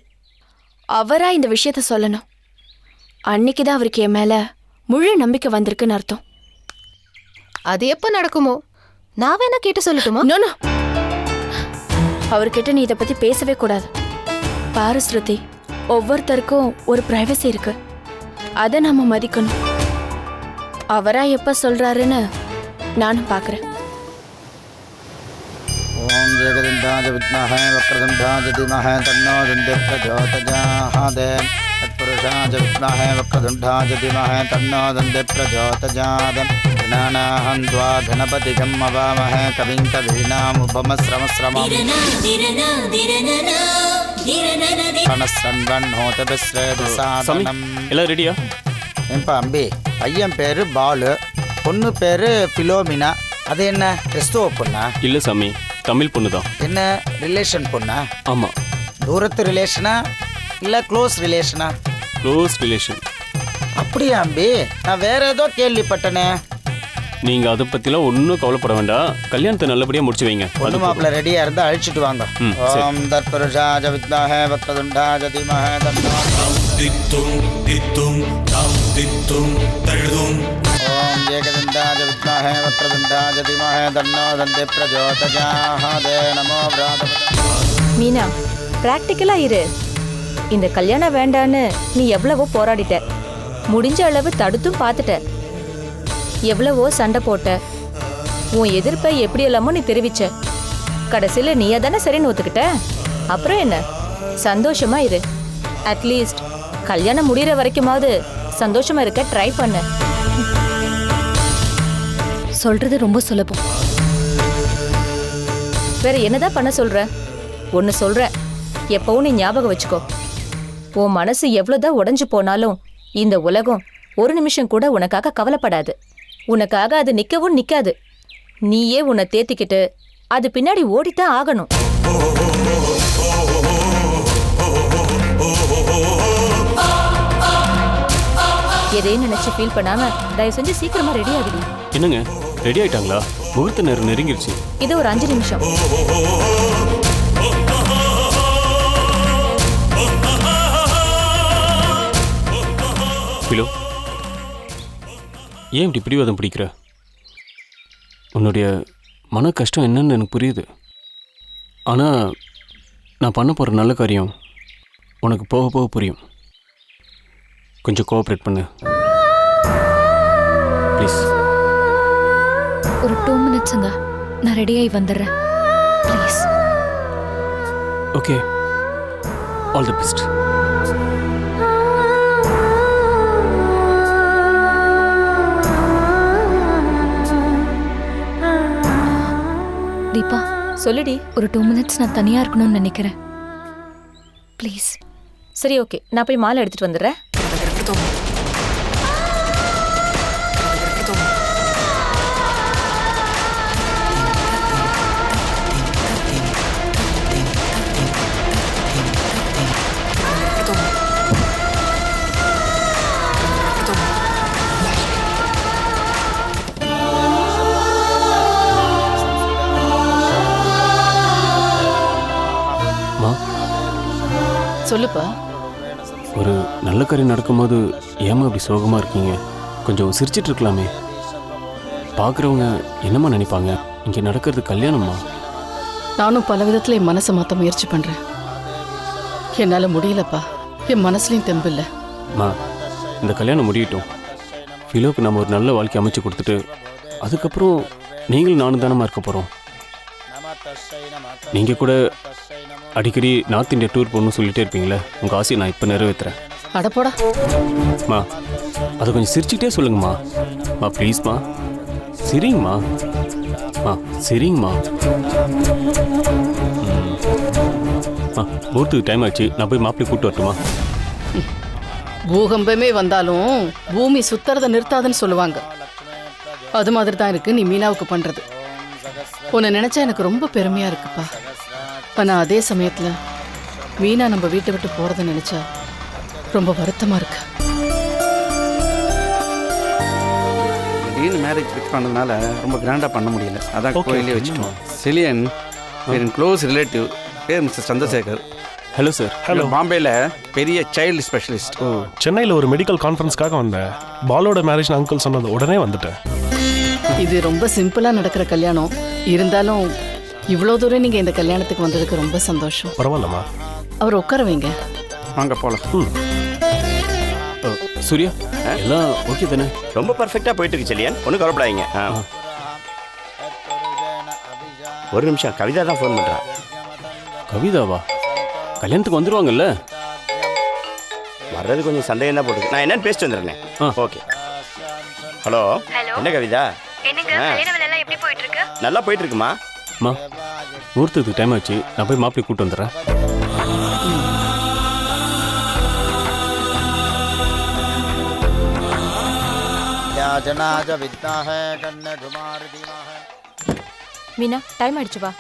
அவரா இந்த விஷயத்த சொல்லணும். அன்னைக்குதான் அவருக்கு என் மேல முழு நம்பிக்கை வந்திருக்குன்னு அர்த்தம். அது எப்ப நடக்குமோ? நான் வேணா கேட்டு சொல்லட்டுமா? நோ, அவர்கிட்ட நீ இதை பத்தி பேசவே கூடாது. பாரு ஸ்ருதி, ஒவ்வொருத்தருக்கும் ஒரு பிரைவசி இருக்கு. அதை நாம மதிக்கணும். அவரா எப்ப சொல்றாருன்னு நானும் பாக்குறேன். ஓம் ஜெகதந்தாஜ வித்மஹே வக்ரதுண்டாஜ தீமஹே தன்னோ தந்தி பிரச்சோதயாத். தத்புருஷாஜ வித்மஹே வக்ரதுண்டாஜ தீமஹே தன்னோ தந்தி பிரச்சோதயாத். கணாநாஹம் த்வா கணபதிகம் அவாமஹே கவிம் கவீனாமுபமஸ்ரமஸ்ரமம். சாமி, எல்லாம் ரெடியா? ஏன்பா அம்பி, பையன் பேரு பாலு, பொண்ணு பேரு பிலோமினா. அது என்ன கிறிஸ்துவ பொண்ணா? இல்ல சாமி, தமிழ் பொண்ணு தான். என்ன ரிலேஷன் பொண்ணா? ஆமா. தூரத்து ரிலேஷனா இல்ல க்ளோஸ் ரிலேஷனா? Close relation. அப்படியா அம்பி? நான் வேற ஏதோ கேள்விப்பட்டனே. நீங்க அதை பத்திலாம் ஒன்றும் கவலைப்பட வேண்டாம். கல்யாணத்தை நல்லபடியா முடிச்சு வைங்க. பொண்ணு மாப்பிள்ள ரெடியா இருந்தா அழிச்சிட்டு வாங்க. ஓம் தத்புருஷாஜ வித்மஹே வக்ரதுண்டாஜ தீமஹே தன்னோ ஓம் ஏகதந்தாஜ வித்மஹே வக்ரதுண்டாஜ தீமஹே தன்னோ தந்தி பிரச்சோதயாத். நமோ விராதபதே. மீனா, பிராக்டிக்கலா இரு. இந்த கல்யாணம் வேண்டான்னு நீ எவ்வளவோ போராடிட்ட. முடிஞ்ச அளவு தடுத்தும் பார்த்துட்ட. எவ்வளவோ சண்டை போட்ட. உன் எதிர்ப்பை எப்படி எல்லாமோ நீ தெரிவிச்ச. கடைசியில நீயா தானே சரின்னு ஒத்துக்கிட்ட. அப்புறம் என்ன, சந்தோஷமா இரு. அட்லீஸ்ட் கல்யாணம் முடிகிற வரைக்குமாவது சந்தோஷமா இருக்க ட்ரை பண்ண. சொல்றது ரொம்ப சுலபம். வேற என்னதான் பண்ண சொல்ற? ஒன்னு சொல்ற, எப்பவும் நீ ஞாபகம் வச்சுக்கோ. உன் மனசு எவ்வளவுதான் உடைஞ்சு போனாலும் இந்த உலகம் ஒரு நிமிஷம் கூட உனக்காக கவலைப்படாது. உனக்காக அது நிக்கவும் நிக்காது. நீயே உன்னை தேத்திக்கிட்டு அது பின்னாடி ஓடித்தான் ஆகணும். எதையும் நினைச்சு ஃபீல் பண்ணாம தயவு செஞ்சு சீக்கிரமா ரெடி ஆகிடு. என்னங்க ரெடி ஆயிட்டாங்களா? முகூர்த்த நேரம் நெருங்கிருச்சு. இது ஒரு 5 நிமிஷம். பிலோ, ஏன் இப்படி பிடிவாதம் பிடிக்கிற? உன்னுடைய மன கஷ்டம் என்னன்னு எனக்கு புரியுது. ஆனால் நான் பண்ண போகிற நல்ல காரியம் உனக்கு போக போக புரியும். கொஞ்சம் கோஆப்ரேட் பண்ணு ப்ளீஸ். ஒரு 2 மினிட்ஸுங்க, நான் ரெடியாகி வந்துடுறேன் please. Okay, all the best. Deepa, சொல்லுடி. ஒரு 2 மினிட்ஸ் நான் தனியாக இருக்கணும்னு நினைக்கிறேன் ப்ளீஸ். சரி, ஓகே, நான் போய் மாலை எடுத்துட்டு வந்துடுறேன். சொல்லுப்பா. ஒரு நல்ல காரியம் நடக்கும்போது ஏமா அப்படி சோகமாக இருக்கீங்க? கொஞ்சம் சிரிச்சிட்டு இருக்கலாமே. பார்க்குறவங்க என்னம்மா நினைப்பாங்க? இங்கே நடக்கிறது கல்யாணம்மா. நானும் பல விதத்தில் என் மனசை மாற்ற முயற்சி பண்ணுறேன். என்னால் முடியலப்பா. என் மனசுலையும் தெம்பு இல்லை. அம்மா, இந்த கல்யாணம் முடியட்டும். ஃபிலோக்கு நம்ம ஒரு நல்ல வாழ்க்கை அமைச்சு கொடுத்துட்டு அதுக்கப்புறம் நீங்களும் நானும் தானம்மா இருக்க போகிறோம். நீங்கள் கூட அடிக்கடி நார்த் இந்தியா டூர் போகணும்னு சொல்லிட்டே இருப்பீங்களே, உங்கள் ஆசையை நான் இப்போ நிறைவேற்றுறேன். அடப்போடா மா, அதை கொஞ்சம் சிரிச்சுக்கிட்டே சொல்லுங்கம்மா. மா ப்ளீஸ்மா, சரிங்கம்மா. மா சரிங்கம்மா. போகிறதுக்கு டைம் ஆச்சு. நான் போய் மாப்பிள்ளை கூப்பிட்டு வரட்டுமா? பூகம்பமே வந்தாலும் பூமி சுத்துறதை நிறுத்தாதுன்னு சொல்லுவாங்க. அது மாதிரி தான் இருக்கு நீ மீனாவுக்கு பண்றது. உன்னை நினைச்சா எனக்கு ரொம்ப பெருமையா இருக்குப்பா. ஆனா அதே சமயத்துல மீனா நம்ம வீட்டை விட்டு போறதை நினைச்சா ரொம்ப வருத்தமா இருக்கு. திடீர்னு மேரேஜ் ஃபிக்ஸ் பண்ணதுனால ரொம்ப கிராண்டாக பண்ண முடியல. அதான் கோயிலே வச்சுட்டோம். செலியன் என் க்ளோஸ் ரிலேட்டிவ், பேர் mister Chandrasekhar. Hello sir. Hello. பாம்பேயில் பெரிய சைல்டு ஸ்பெஷலிஸ்ட். ஓ, சென்னையில் ஒரு மெடிக்கல் கான்ஃபரன்ஸ்க்காக வந்தேன். பாலோட மேரேஜ் அங்கிள் சொன்னது உடனே வந்துட்டேன். இது ரொம்ப சிம்பிளா நடக்கிற கல்யாணம். இருந்தாலும் இவ்வளோ தூரம் நீங்க இந்த கல்யாணத்துக்கு வந்ததுக்கு ரொம்ப சந்தோஷம். பரவாயில்லம்மா. அவர் உட்கார வைங்க. வாங்க போகலாம். சூர்யா, எல்லாம் ஓகே தானே? ரொம்ப பர்ஃபெக்டாக போயிட்டு இருக்கு செலியன், ஒன்றும் கவலைப்படாதீங்க. ஒரு நிமிஷம், கவிதா தான் ஃபோன் பண்ணுறா. கவிதாவா? கல்யாணத்துக்கு வந்துடுவாங்கல்ல? வர்றது கொஞ்சம் சந்தேகம் தான் போட்டுருக்கு. நான் என்னன்னு பேசிட்டு வந்துடுறேன். ஓகே. ஹலோ. என்ன கவிதா? நல்லா போயிட்டு இருக்குமா? அம்மா, முகூர்த்தத்துக்கு டைம் ஆச்சு. நான் போய் மாப்பிள்ளை கூப்பிட்டு வந்துடுறேன். மீனா, டைம் ஆயிடுச்சு, வா.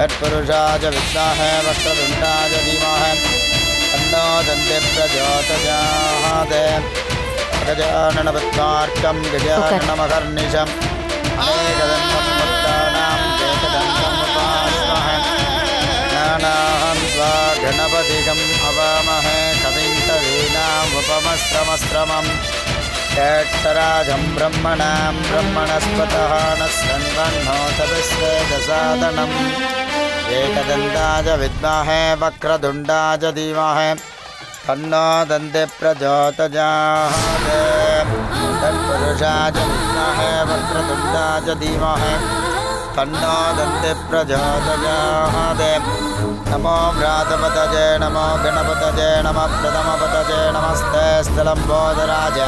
तत्पुरुषाय विद्महे वक्रतुण्डाय धीमहि तन्नो दन्ते प्रचोदयात् गजाननपद्मार्कं गजाननमहर्निशम् अनेकदन्तं भक्तानां एकदन्तम् उपास्महे ज्ञानाहं त्वा गणपतिगम् अवामहे कविं कवीनाम् उपमस्त्रमस्त्रमम् ज्येष्ठराजं ब्रह्मणां ब्रह्मणस्पतः न शृण्वन्नोतविश्वेदसादनम् एकदन्ताय विद्महे वक्रतुण्डाय धीमहि तन्नो दन्ते प्रचोदयात् तत्पुरुषाय विद्महे वक्रतुण्डाय धीमहि तन्नो दन्ते प्रचोदयात् नमो व्रातपतये नमो गणपतये नमः प्रथमपतये नमस्ते स्थलम्बोदराज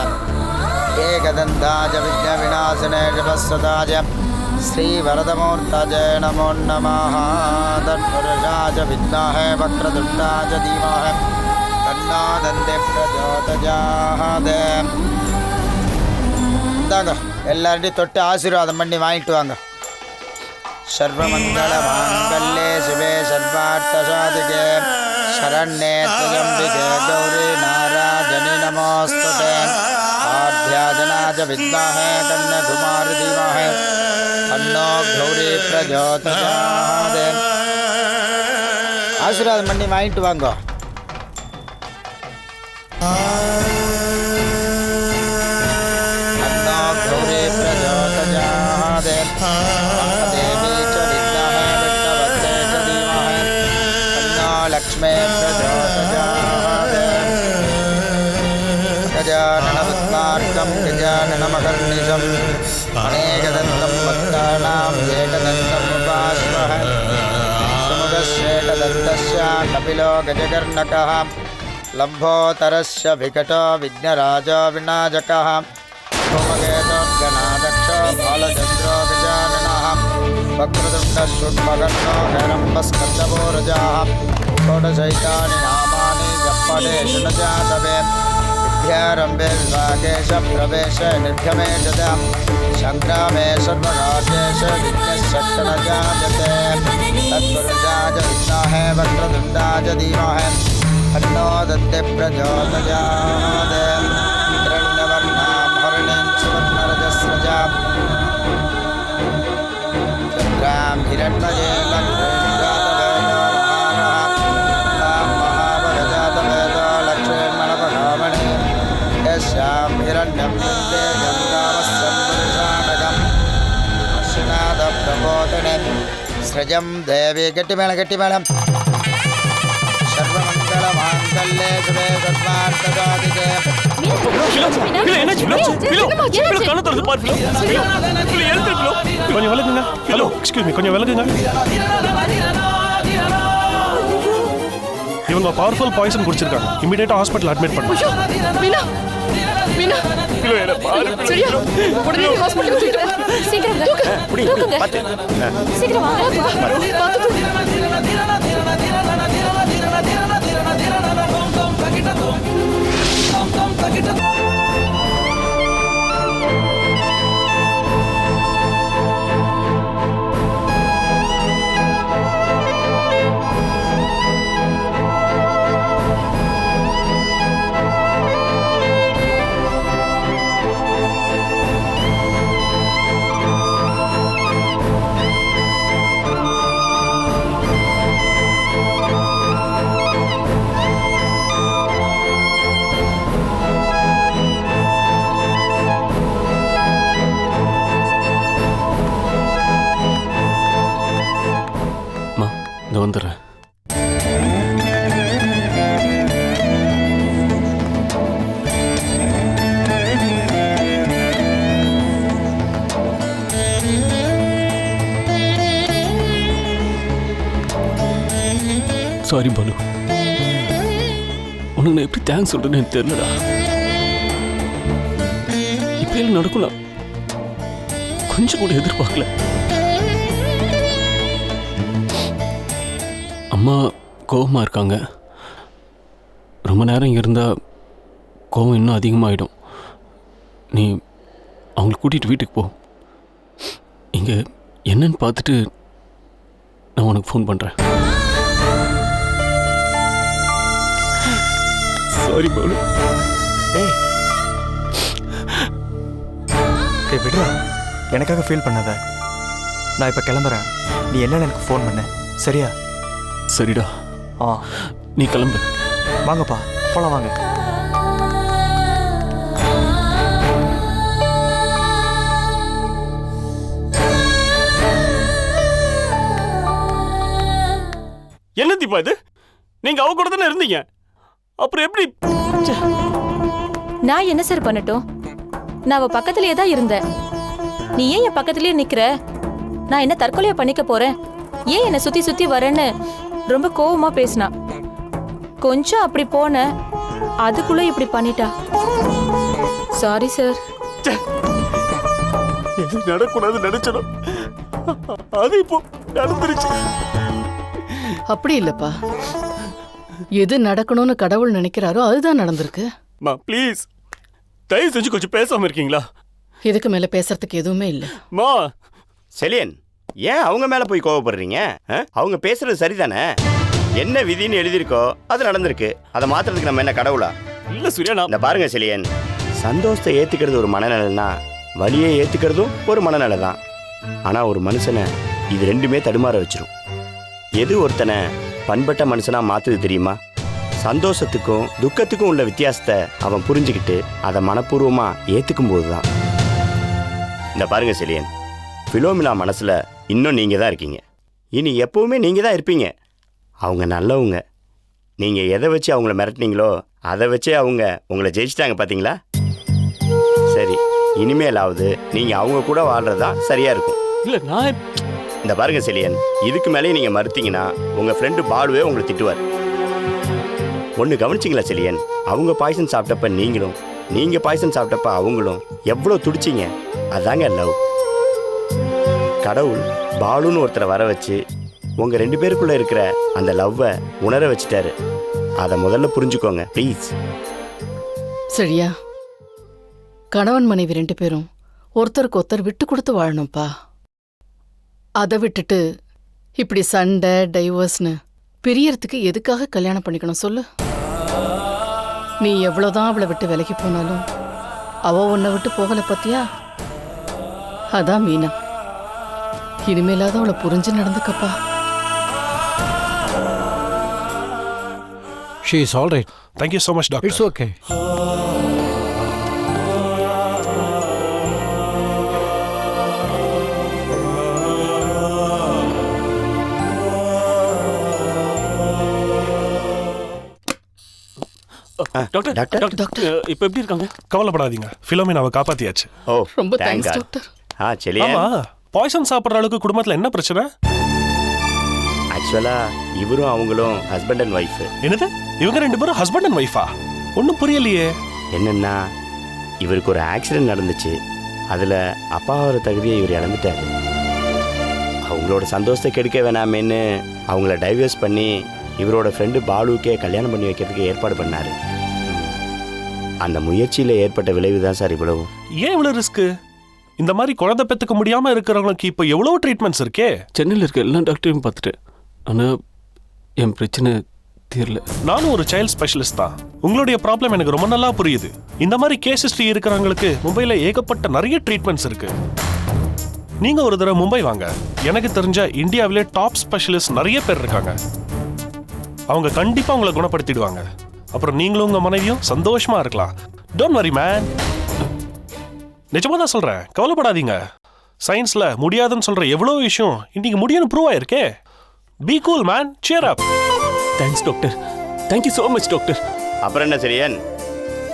एकदन्ताय विघ्नविनाशिने जपस्वताय श्रीवरदमूर्तये नमो नमः तत्पुरुषाय विद्महे वक्रतुण्डाय धीमहि तन्नो दन्ते प्रचोदयात् இந்தாங்க எல்லார்ட்டையும் தொட்டு ஆசீர்வாதம் பண்ணி வாங்கிட்டு வாங்க सर्वमङ्गलमाङ्गल्ये शिवे सर्वार्थसाधिके शरण्ये त्र्यम्बिके गौरी नारायणि नमोऽस्तुते आद्याजनाय विद्महे कन्याकुमारी धीमहि तन्नो गौरी प्रचोदयात् ஆசீர்வாதம் பண்ணி வாங்கிட்டு வாங்க तन्नो गौरी प्रचोदयात् लक्ष्मे प्रचोदयात् गजाननपद्मार्कं गजाननमहर्निशम् अनेकदन्तं भक्तानां एकदन्तम् उपास्महे सुमुखश्वेतदन्तस्य कपिलो गजकर्णकः लम्बोदरस्य विकटो विघ्नराजो विनायकः धूमकेतोद्गणाध्यक्षो बालचन्द्रो गजाननः वक्रतुण्डशूर्पकर्णो हेरम्बस्कन्दपूरजाः षोडशैतानि नामानि जप्पडे शृणुजातवे विद्यारम्भे विभागेश प्रवेश निर्गमे च सङ्ग्रामे सर्वकार्येष विघ्नश्चक्षणजायते तत्पुरुषाय विद्महे वक्रतुण्डाय धीमहि तन्नो दन्ते प्रचोदयात् हिरण्यवर्णां हरिणीं सुवर्णरजस्रजां चन्द्रां हिरण्मये महाभगजातवेदो लक्ष्मीर्मणपहामणि यस्यां हिरण्यं निर्देजं कामस्यं पुरुषाणकम् अश्विनाथप्रबोधिने सृजं देवी गट्टिमेळं सर्वमङ्गलमाङ्गल्ये शिवे सर्वार्थसाधिके கொஞ்சம் விலகுங்க. ஹலோ எக்ஸ்கியூஸ் மீ, கொஞ்சம் விலகுங்க. இவங்க பவர்ஃபுல் பாய்சன் குடிச்சிருக்காங்க. இமிடியேட்டா ஹாஸ்பிட்டல் அட்மிட் பண்ணுங்க. சீக்கிரம் வாங்க. வந்துடுறேன். சாரி பாலு, உனக்கு நான் எப்படி தேங்க்ஸ் சொல்றேன்னு எனக்கு தெரியலடா. இப்படியெல்லாம் நடக்கலாம் கொஞ்சம் கூட எதிர்பார்க்கல. அம்மா கோபமாக இருக்காங்க. ரொம்ப நேரம் இங்கே இருந்தால் கோபம் இன்னும் அதிகமாகிடும். நீ அவங்கள கூட்டிகிட்டு வீட்டுக்கு போ. இங்கே என்னன்னு பார்த்துட்டு நான் உனக்கு ஃபோன் பண்ணுறேன். சாரி பாலு. ஏய் விடுறா, எனக்காக ஃபீல் பண்ணாத. நான் இப்போ கிளம்புறேன். நீ என்னன்னு எனக்கு ஃபோன் பண்ண, சரியா? சரிடா. நீ கிளம்பு. வாங்கப்பா போலாம் வாங்க. என்ன தீபா இது? நீங்க அவ கூட தானே இருந்தீங்க, அப்புறம் எப்படி? நான் என்ன சார் பண்ணட்டும்? நான் அவ பக்கத்திலேயே தான் இருந்தேன். நீ ஏன் என் பக்கத்திலேயே நிக்கிற? நான் என்ன தற்கொலையா பண்ணிக்க போறேன்? ஏன் என்ன சுத்தி சுத்தி வரேன்னு ரொம்ப கோவமா பேசினா. கொஞ்சம் அப்படி போன, அதுக்குள்ள இப்படி பண்ணிட்டா. Sorry sir. எது நடக்கூடாது நினைச்சனும், அது இப்போ நடந்துருச்சு. அப்படி இல்லப்பா, எது நடக்கணும்னு கடவுள் நினைக்கிறாரோ அதுதான் நடந்திருக்கு. மா ப்ளீஸ் தயவு செஞ்சு கொஞ்சம் பேசாம இருக்கீங்களா? இதுக்கு மேல பேசுறதுக்கு எதுவுமே இல்ல. மா செலியன், ஏன் அவங்க மேல போய் கோவப்படுறீங்க? அவங்க பேசுறது சரிதானே? என்ன விதின்னு எழுதியிருக்கோ அது நடந்திருக்கு. அதை மாத்துறதுக்கு நம்ம என்ன கடவுளா? இல்ல சூர்யா, இந்த பாருங்க செலியன், சந்தோஷத்தை ஏத்துக்கிறது ஒரு மனநலன்னா வலியை ஏத்துக்கிறதும் ஒரு மனநல தான். ஆனா ஒரு மனுஷனை இது ரெண்டுமே தடுமாற வச்சிரும். எது ஒருத்தனை பண்பட்ட மனுஷனா மாத்துது தெரியுமா? சந்தோஷத்துக்கும் துக்கத்துக்கும் உள்ள வித்தியாசத்தை அவன் புரிஞ்சுக்கிட்டு அதை மனப்பூர்வமா ஏத்துக்கும் போதுதான். இந்த பாருங்க செலியன், பிலோமினா மனசுல இன்னும் நீங்க தான் இருக்கீங்க. இனி எப்பவுமே நீங்க தான் இருப்பீங்க. அவங்க நல்லவங்க. நீங்க எதை வச்சு அவங்கள மிரட்டினீங்களோ அதை வச்சே அவங்க உங்களை ஜெயிச்சிட்டாங்க, பாத்தீங்களா? சரி, இனிமேலாவது நீங்க அவங்க கூட வாழ்றதா சரியா இருக்கும். இல்ல நான் இந்த பாருங்க செலியன், இதுக்கு மேலே நீங்க மறுத்தீங்கன்னா உங்க ஃப்ரெண்டு பாலுவே உங்களை திட்டுவார். ஒன்று கவனிச்சிங்களா செலியன்? அவங்க பாய்சன் சாப்பிட்டப்ப நீங்களும், நீங்க பாய்சன் சாப்பிட்டப்ப அவங்களும் எவ்வளோ துடிச்சிங்க. அதாங்க லவ். கடவுள் பாலுன்னு ஒருத்தரை வர வச்சு உங்க ரெண்டு பேருக்குள்ள இருக்கிற அந்த லவ்வை உணர வச்சுட்டாரு. அதை முதல்ல புரிஞ்சுக்கோங்க ப்ளீஸ். சரியா? கணவன் மனைவி 2 பேரும் ஒருத்தருக்கு ஒருத்தர் விட்டு கொடுத்து வாழணும்ப்பா. அதை விட்டுட்டு இப்படி சண்டை டைவர்ஸ்னு பிரியறதுக்கு எதுக்காக கல்யாணம் பண்ணிக்கணும் சொல்லு? நீ எவ்வளவுதான் அவளை விட்டு விலகி போனாலும் அவ உன்னை விட்டு போகல பத்தியா? அதான் மீனா. இனிமேலாவது அவளை புரிஞ்சு நடந்துக்கப்பா. She is all right. Thank you so much, doctor. It's okay. Doctor doctor doctor இப்போ எப்படி இருக்காங்க? கவலைப்படாதீங்க, ஃபிலோமினாவை காப்பாத்தியாச்சு. ஓ ரொம்ப தேங்க்ஸ் டாக்டர். செலியன், ஆமா, பாய்சன் சாப்பிட்ற அளவுக்கு குடும்பத்துல என்ன பிரச்சனை? ஆக்சுவலா இவரும் அவங்களும் ஹஸ்பண்ட் அண்ட் ஒய்ஃப். என்னது? இவங்க 2 பேரும் ஹஸ்பண்ட் அண்ட் ஒய்ஃபா? ஒன்றும் புரியலையே. என்னன்னா, இவருக்கு ஒரு ஆக்சிடென்ட் நடந்துச்சு. அதில் அப்பாவோட தகுதியை இவர் இழந்துட்டாரு. அவங்களோட சந்தோஷத்தை கெடுக்க வேணாமேன்னு அவங்கள டைவர்ஸ் பண்ணி இவரோட ஃப்ரெண்டு பாலுக்கே கல்யாணம் பண்ணி வைக்கிறதுக்கு ஏற்பாடு பண்ணார். அந்த முயற்சியில் ஏற்பட்ட விளைவு தான் சார் இவ்வளவு. ஏன் இவ்வளோ ரிஸ்க்கு? இந்த மாதிரி குழந்தை பெற்றுக்க முடியாமல் இருக்கிறவங்களுக்கு இப்போ எவ்வளோ ட்ரீட்மெண்ட்ஸ் இருக்கே. சென்னையில் இருக்க எல்லா டாக்டரையும் பார்த்துட்டு, ஆனால் என் பிரச்சனை தீரல. நானும் ஒரு சைல்ட் ஸ்பெஷலிஸ்ட் தான். உங்களுடைய ப்ராப்ளம் எனக்கு ரொம்ப நல்லா புரியுது. இந்த மாதிரி கேஸ் ஹிஸ்ட்ரி இருக்கிறவங்களுக்கு மும்பையில் ஏகப்பட்ட நிறைய ட்ரீட்மெண்ட்ஸ் இருக்கு. நீங்க ஒரு தடவை மும்பை வாங்க. எனக்கு தெரிஞ்ச இந்தியாவிலே டாப் ஸ்பெஷலிஸ்ட் நிறைய பேர் இருக்காங்க. அவங்க கண்டிப்பா உங்களை குணப்படுத்திடுவாங்க. அப்புறம் நீங்களும் உங்க மனைவியும் சந்தோஷமா இருக்கலாம். Don't worry man. நிஜமா தான் சொல்றேன், கவலைப்படாதீங்க. சயின்ஸ்ல முடியாதுன்னு சொல்ற எவ்வளோ விஷயம் இன்னைக்கு முடியும்னு ப்ரூவ் ஆயிருக்கே. Be cool man, cheer up. Thanks doctor. Thank you so much doctor. அப்புறம் என்ன செலியன்,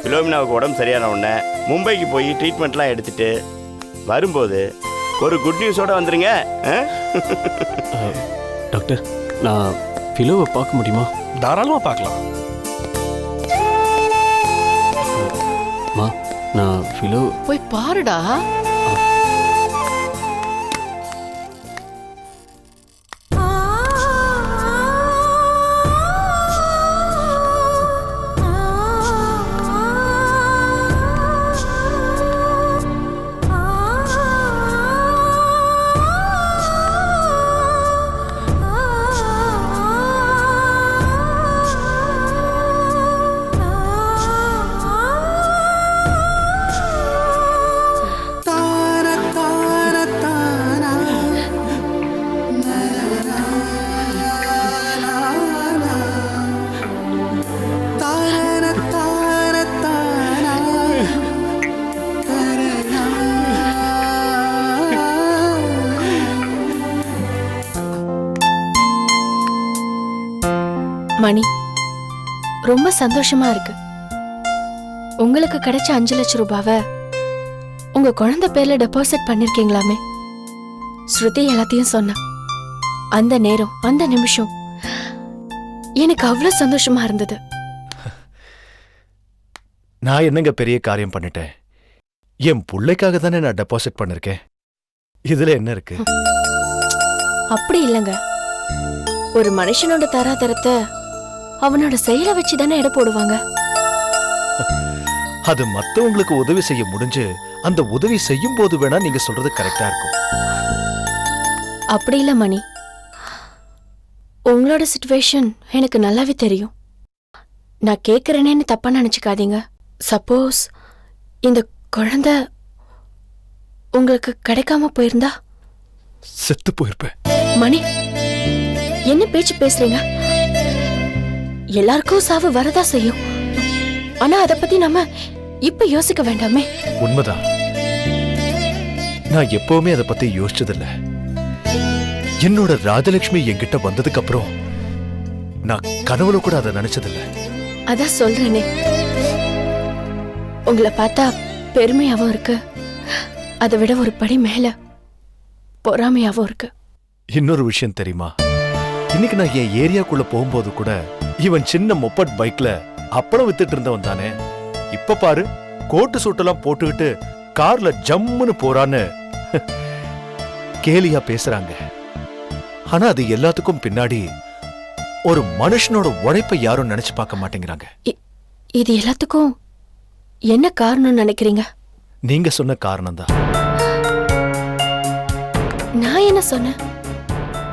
பிலோமினாவுக்கு உடம்பு சரியான உடனே மும்பைக்கு போய் ட்ரீட்மெண்ட்லாம் எடுத்துட்டு வரும்போது ஒரு குட் நியூஸோட வந்துருங்க. டாக்டர், நான் பிலோவை பார்க்க முடியுமா? தாராளமாக பார்க்கலாம். நான் பிலோ போய் பாருடா. மணி, ரொம்ப சந்தோஷமா இருக்கு. உங்களுக்கு கிடைச்ச 5 லட்சம் ரூபாவை உங்க குழந்தை பேர்ல டெபாசிட் பண்ணிருக்கீங்களாமே. ஸ்ருதி எல்லாத்தையும் சொன்னா. அந்த நேரம், அந்த நிமிஷம் எனக்கு அவ்வளவு சந்தோஷமா இருந்தது. நான் என்னங்க பெரிய காரியம் பண்ணிட்டேன்? என் பிள்ளைக்காக தானே நான் டெபாசிட் பண்ணிருக்கேன். இதுல என்ன இருக்கு? அப்படி இல்லைங்க. ஒரு மனுஷனோட தராதரத்தை அவனோட செயலை வச்சு தானே எடை போடுவாங்க. அது மத்தவங்களுக்கு உதவி செய்ய முடிஞ்சு அந்த உதவி செய்யும் போது வேணா நீங்க சொல்றது கரெக்டா இருக்கும். அப்படி இல்ல மணி, உங்களோட சிச்சுவேஷன் எனக்கு நல்லாவே தெரியும். நான் கேட்கறேனேன்னு தப்பா நினைச்சுக்காதீங்க. சப்போஸ் இந்த குழந்தை உங்களுக்கு கிடைக்காம போயிருந்தா செத்து போயிருப்பேன். மணி, என்ன பேச்சு பேசுறீங்க? எல்லாருக்கும் சாவு வரதா செய்யும். ஆனா அத பத்தி நம்ம இப்ப யோசிக்க வேண்டாமே. உண்மைதான். நான் எப்பவுமே அதை பத்தி யோசிச்சதில்ல. என்னோட ராஜலட்சுமி என்கிட்ட வந்ததுக்கு அப்புறம் நான் கனவுல கூட அதை நினைச்சதில்ல. அதான் சொல்றேனே, உங்களை பார்த்தா பெருமையாவும் இருக்கு, அதை விட ஒரு படி மேல பொறாமையாவும் இருக்கு. இன்னொரு விஷயம் தெரியுமா? இன்னைக்கு நான் என் ஏரியாக்குள்ள போகும்போது கூட இவன் சின்ன மொப்பட் பைக்ல அப்பளம் வித்துட்டு இருந்தவன் தானே, இப்ப பாரு கோட்டு சூட்டெல்லாம் போட்டுக்கிட்டு கார்ல ஜம்முன்னு போறான்னு கேலியா பேசுறாங்க. ஆனா அது எல்லாத்துக்கும் பின்னாடி ஒரு மனுஷனோட உழைப்பை யாரும் நினைச்சு பார்க்க மாட்டேங்கிறாங்க. இது எல்லாத்துக்கும் என்ன காரணம் நினைக்கிறீங்க? நீங்க சொன்ன காரணம் தான். நான் என்ன சொன்னேன்?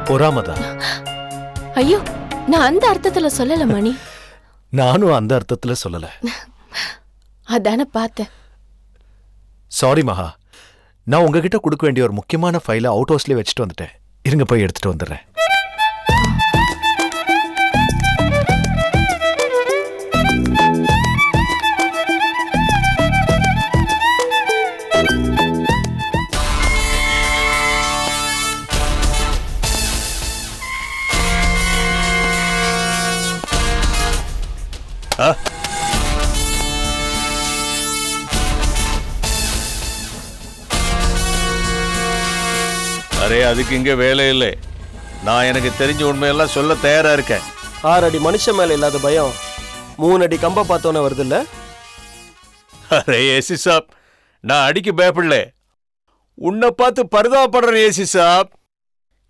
பொறாமதான். ஐயோ, நான் அந்த அர்த்தத்துல சொல்லல மணி. நானும் அந்த அர்த்தத்துல சொல்லல. அதான பார்த்தேன். சாரி மகா, நான் உங்ககிட்ட கொடுக்க வேண்டிய ஒரு முக்கியமான ஃபைலை அவுட் ஹவுஸ்லயே வச்சுட்டு வந்துட்டேன். இருங்க போய் எடுத்துட்டு வந்துடுறேன். அரே, அதுக்கு இங்க வேலை இல்லை. நான் எனக்கு தெரிஞ்ச உண்மையெல்லாம் சொல்ல தயாரா இருக்கேன். 6 அடி மனுஷன் மேல இல்லாத பயம் 3 அடி கம்ப பார்த்தோன்னே வருது இல்ல? அரே ஏசி சாப், நான் அடிக்க பயப்படல, உன்னை பார்த்து பரிதாபப்படுறேன் ஏசி சாப்.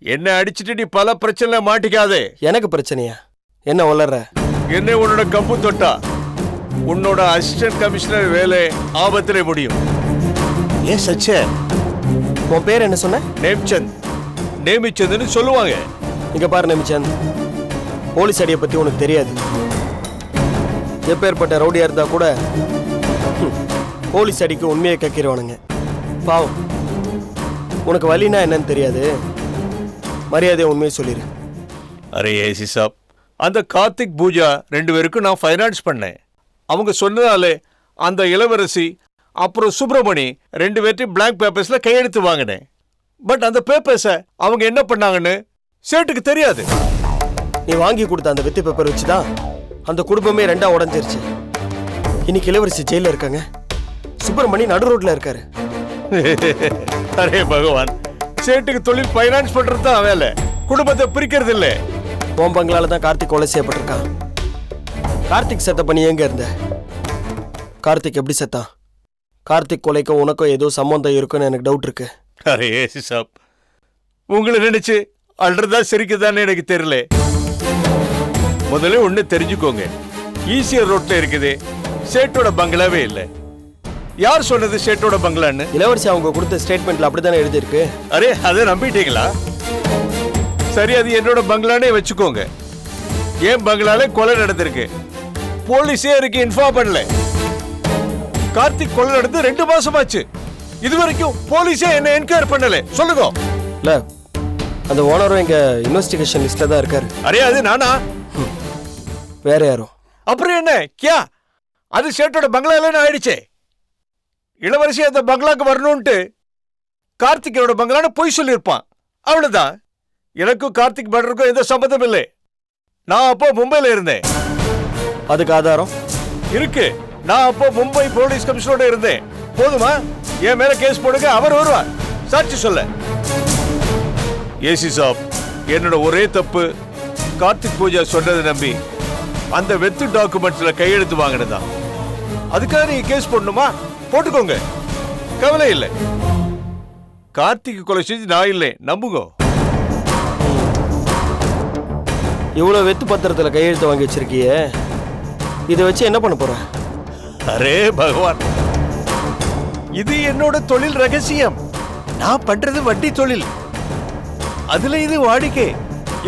என்ன அடிச்சுட்டு நீ பல பிரச்சனை மாட்டிக்காதே. எனக்கு பிரச்சனையா? என்ன வளர்ற? என்ன உன்னோட கம்பு தொட்டா உன்னோட அசிஸ்டன்ட் கமிஷனர் வேலை ஆபத்திலே முடியும். ஏன் சச்சே? உன் பேர் என்ன சொன்ன? நேம்சந்த். நேமிச்சந்த்னு சொல்லுவாங்க. இங்க பாரு நேமிச்சந்த், போலீஸ் அடியை பத்தி உனக்கு தெரியாது. எப்பேற்பட்ட ரவுடியா இருந்தா கூட போலீஸ் அடிக்கு உண்மையை கக்கிடுவானுங்க. பாவம், உனக்கு வலினா என்னன்னு தெரியாது. மரியாதையை உண்மையை சொல்லிடு. அரே ஏசி சாப், அந்த கார்த்திக் பூஜா 2 பேருக்கும் நான் ஃபைனான்ஸ் பண்ணேன். அவங்க சொன்னதாலே அந்த இளவரசி அப்புறம் சுப்பிரமணி 2 பேர்ட்டையும் பிளாங்க் பேப்பர்ஸ்ல கையெழுத்து வாங்கினேன். பட் அந்த பேப்பர்ஸை அவங்க என்ன பண்ணாங்கன்னு சேட்டுக்கு தெரியாது. நீ வாங்கி கொடுத்த அந்த வெத்தி பேப்பர் வச்சுதான் அந்த குடும்பமே 2ஆ உடஞ்சிருச்சு. இன்னைக்கு இளவரசி ஜெயில இருக்காங்க, சுப்பிரமணி நடு ரோட்ல இருக்காரு. அரே பகவான், சேட்டுக்கு தொழில் ஃபைனான்ஸ் பண்றது தான் வேலை, குடும்பத்தை பிரிக்கிறது இல்லை. உன் பங்களால தான் கார்த்திக் கொலை செய்யப்பட்டிருக்கான். கார்த்திக் செத்த பண்ணி எங்க இருந்த? கார்த்திக் எப்படி செத்தான்? கார்த்திக் கொலைக்கும் உனக்கும் ஏதோ சம்பந்தம் இருக்குன்னு எனக்கு டவுட் இருக்கு. அரே ஏசி சாப், உங்களை நினைச்சு அல்றதா சிரிக்குதான்னு எனக்கு தெரியல. முதல்ல ஒண்ணு தெரிஞ்சுக்கோங்க, ஈசிஆர் ரோட்ல இருக்குது சேட்டோட பங்களாவே இல்லை. யார் சொன்னது சேட்டோட பங்களான்னு? இளவரசி அவங்க கொடுத்த ஸ்டேட்மெண்ட்ல அப்படித்தானே எழுதியிருக்கு. அரே, அதை நம்பிட்டீங்களா? சரி, அது என்னோட பங்களானே வச்சுக்கோங்க. ஏன் பங்களால கொலை நடந்திருக்கு, போலீஸே எனக்கு இன்ஃபார்ம் பண்ணல. கார்த்திக் கொலை நடந்து 2 மாசமாச்சு, இதுவரைக்கும் போலீஸே என்ன என்கொயர் பண்ணல. சொல்லுங்க. இல்ல, அந்த ஓனரும் எங்க இன்வெஸ்டிகேஷன் லிஸ்ட்ல தான் இருக்காரு. அரே, அது நானா? வேற யாரும்? அப்புறம் என்ன கியா? அது சேட்டோட பங்களால ஆயிடுச்சே. இளவரசி அந்த பங்களாக்கு வரணும்ட்டு கார்த்திகோட பங்களான்னு பொய் சொல்லியிருப்பான். அவ்வளவுதான். எனக்கும் கார்த்திக் மர்டருக்கும் எந்த சம்பந்தம் இல்லை. நான் அப்போ மும்பைல இருந்தேன். அதுக்கு ஆதாரம் இருக்கு. நான் அப்போ மும்பை போலீஸ் கமிஷனரோட இருந்தேன். போதுமா? என் மேல கேஸ் போடுங்க, அவர் வருவார் சாட்சி சொல்ல. ஏசி சாப், என்னோட ஒரே தப்பு கார்த்திக் பூஜா சொன்னதை நம்பி அந்த வெத்து டாக்குமெண்ட்ஸ்ல கையெழுத்து வாங்கினதான். அதுக்காக நீங்க கேஸ் போடணுமா? போட்டுக்கோங்க, கவலை இல்லை. கார்த்திக் கொலை செஞ்சு நான் இல்லை, நம்புங்க. இவ்வளோ வெத்து பத்திரத்தில் கையெழுத்து வாங்கி வச்சிருக்கியே, இதை வச்சு என்ன பண்ண போற? அரே பகவான், இது என்னோட தொழில் ரகசியம். நான் பண்றது வட்டி தொழில், அதுல இது வாடிக்கை.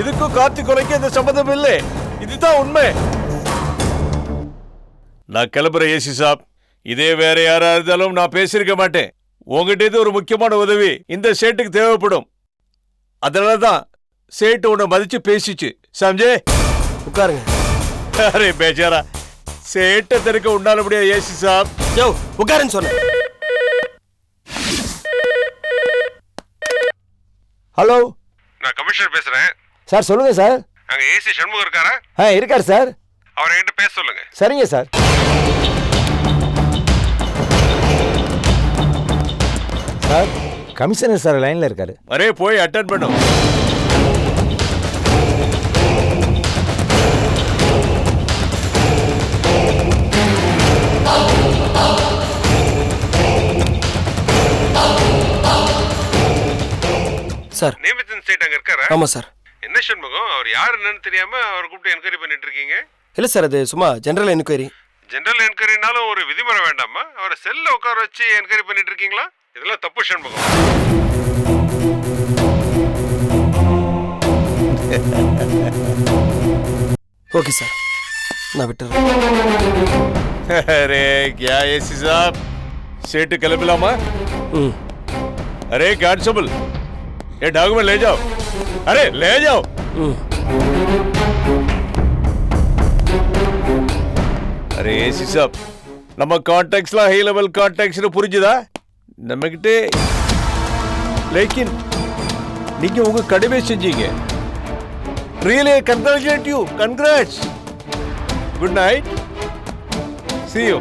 இதுக்கும் கார்த்திக் கொலைக்கு எந்த சம்பந்தம் இல்லை. இதுதான் உண்மை. நான் கிளம்புறேன் ஏசி சாப். இதே வேற யாரா இருந்தாலும் நான் பேசியிருக்க மாட்டேன். உங்ககிட்ட ஒரு முக்கியமான உதவி இந்த சேட்டுக்கு தேவைப்படும். அதனாலதான் சேட்டு உன்னை மதிச்சு பேசிச்சு. சம்ஜே, உட்காருங்க. அரே பேச்சாரா, சேட்டை தெருக்க உண்டான முடியாது ஏசி சாப். யோ, உட்காருன்னு சொன்ன. ஹலோ, நான் கமிஷனர் பேசுறேன் சார். சொல்லுங்க சார். அங்க ஏசி சண்முகம் இருக்காரா? இருக்கார் சார். அவரை என்கிட்ட பேச சொல்லுங்க. சரிங்க சார். சார், கமிஷனர் சார் லைன்ல இருக்காரு. அரே போய் அட்டெண்ட் பண்ணும். சார், நேமித்தன் சேட் அங்க இருக்காரா? ஆமா சார். என்ன சண்முகம், அவர் யார் என்னன்னு தெரியாம அவரை கூப்பிட்டு என்கொயரி பண்ணிட்டு இருக்கீங்க? இல்லை சார், அது சும்மா ஜெனரல் என்கொயரி. ஜெனரல் என்கொயரினாலும் ஒரு விதிமுறை வேண்டாமா? அவரை செல்ல உட்கார வச்சு என்கொயரி பண்ணிட்டு இருக்கீங்களா? இதெல்லாம் தப்பு சண்முகம். ஓகே சார், நான் விட்டுறேன். அரே क्या ஏசி சாப், சேட்டு கிளம்பலாமா? அரே கான்ஸ்டபிள், ये डॉक्यूमेंट ले जाओ. अरे ले जाओ. अरे ஏசி சாப், நம்ம கான்டாக்ட்ஸ்லாம் ஹை லெவல் கான்டாக்ட்ஸ்னு புரிஞ்சுதா நம்மகிட்ட? லேக்கின் நீங்க உங்க கடமை செஞ்சீங்க. Really congratulate you. Congrats. Good night. See you.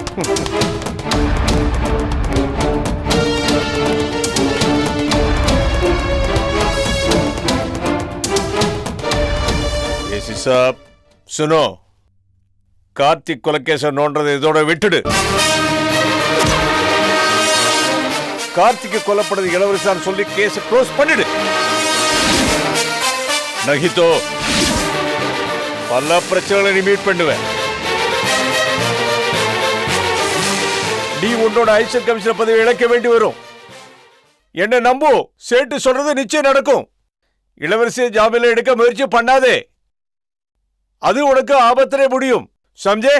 AC சாப் சுனோ, கார்த்திக் கொலைகேச நோன்றதை இதோட விட்டுடு. கார்த்திக் கொல்லப்பட்டது இளவரசான் சொல்லி கேஸ் க்ளோஸ் பண்ணிடு. நகிதோ பல பிரச்சனைகளை நீ மீட் பண்ணுவேன். நீ உன்னோட ஐசர் கமிஷனர் பதவி இழக்க வேண்டி வரும். என்ன நம்பு, சேட்டு சொல்றது நிச்சயம் நடக்கும். இளவரசியை ஜாமீன்ல எடுக்க முயற்சி பண்ணாதே, அது உனக்கு ஆபத்திலே முடியும். சம்ஜே?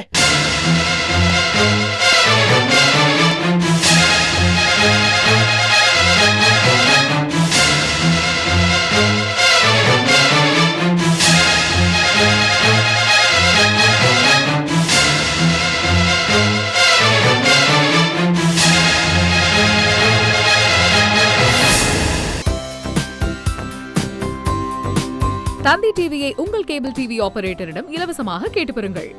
தந்தி டிவியை உங்கள் கேபிள் டிவி ஆபரேட்டரிடம் இலவசமாக கேட்டு பெறுங்கள்.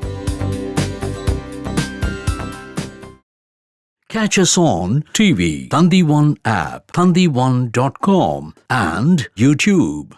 Catch us on TV, Thandivan app, thandivan.com and YouTube.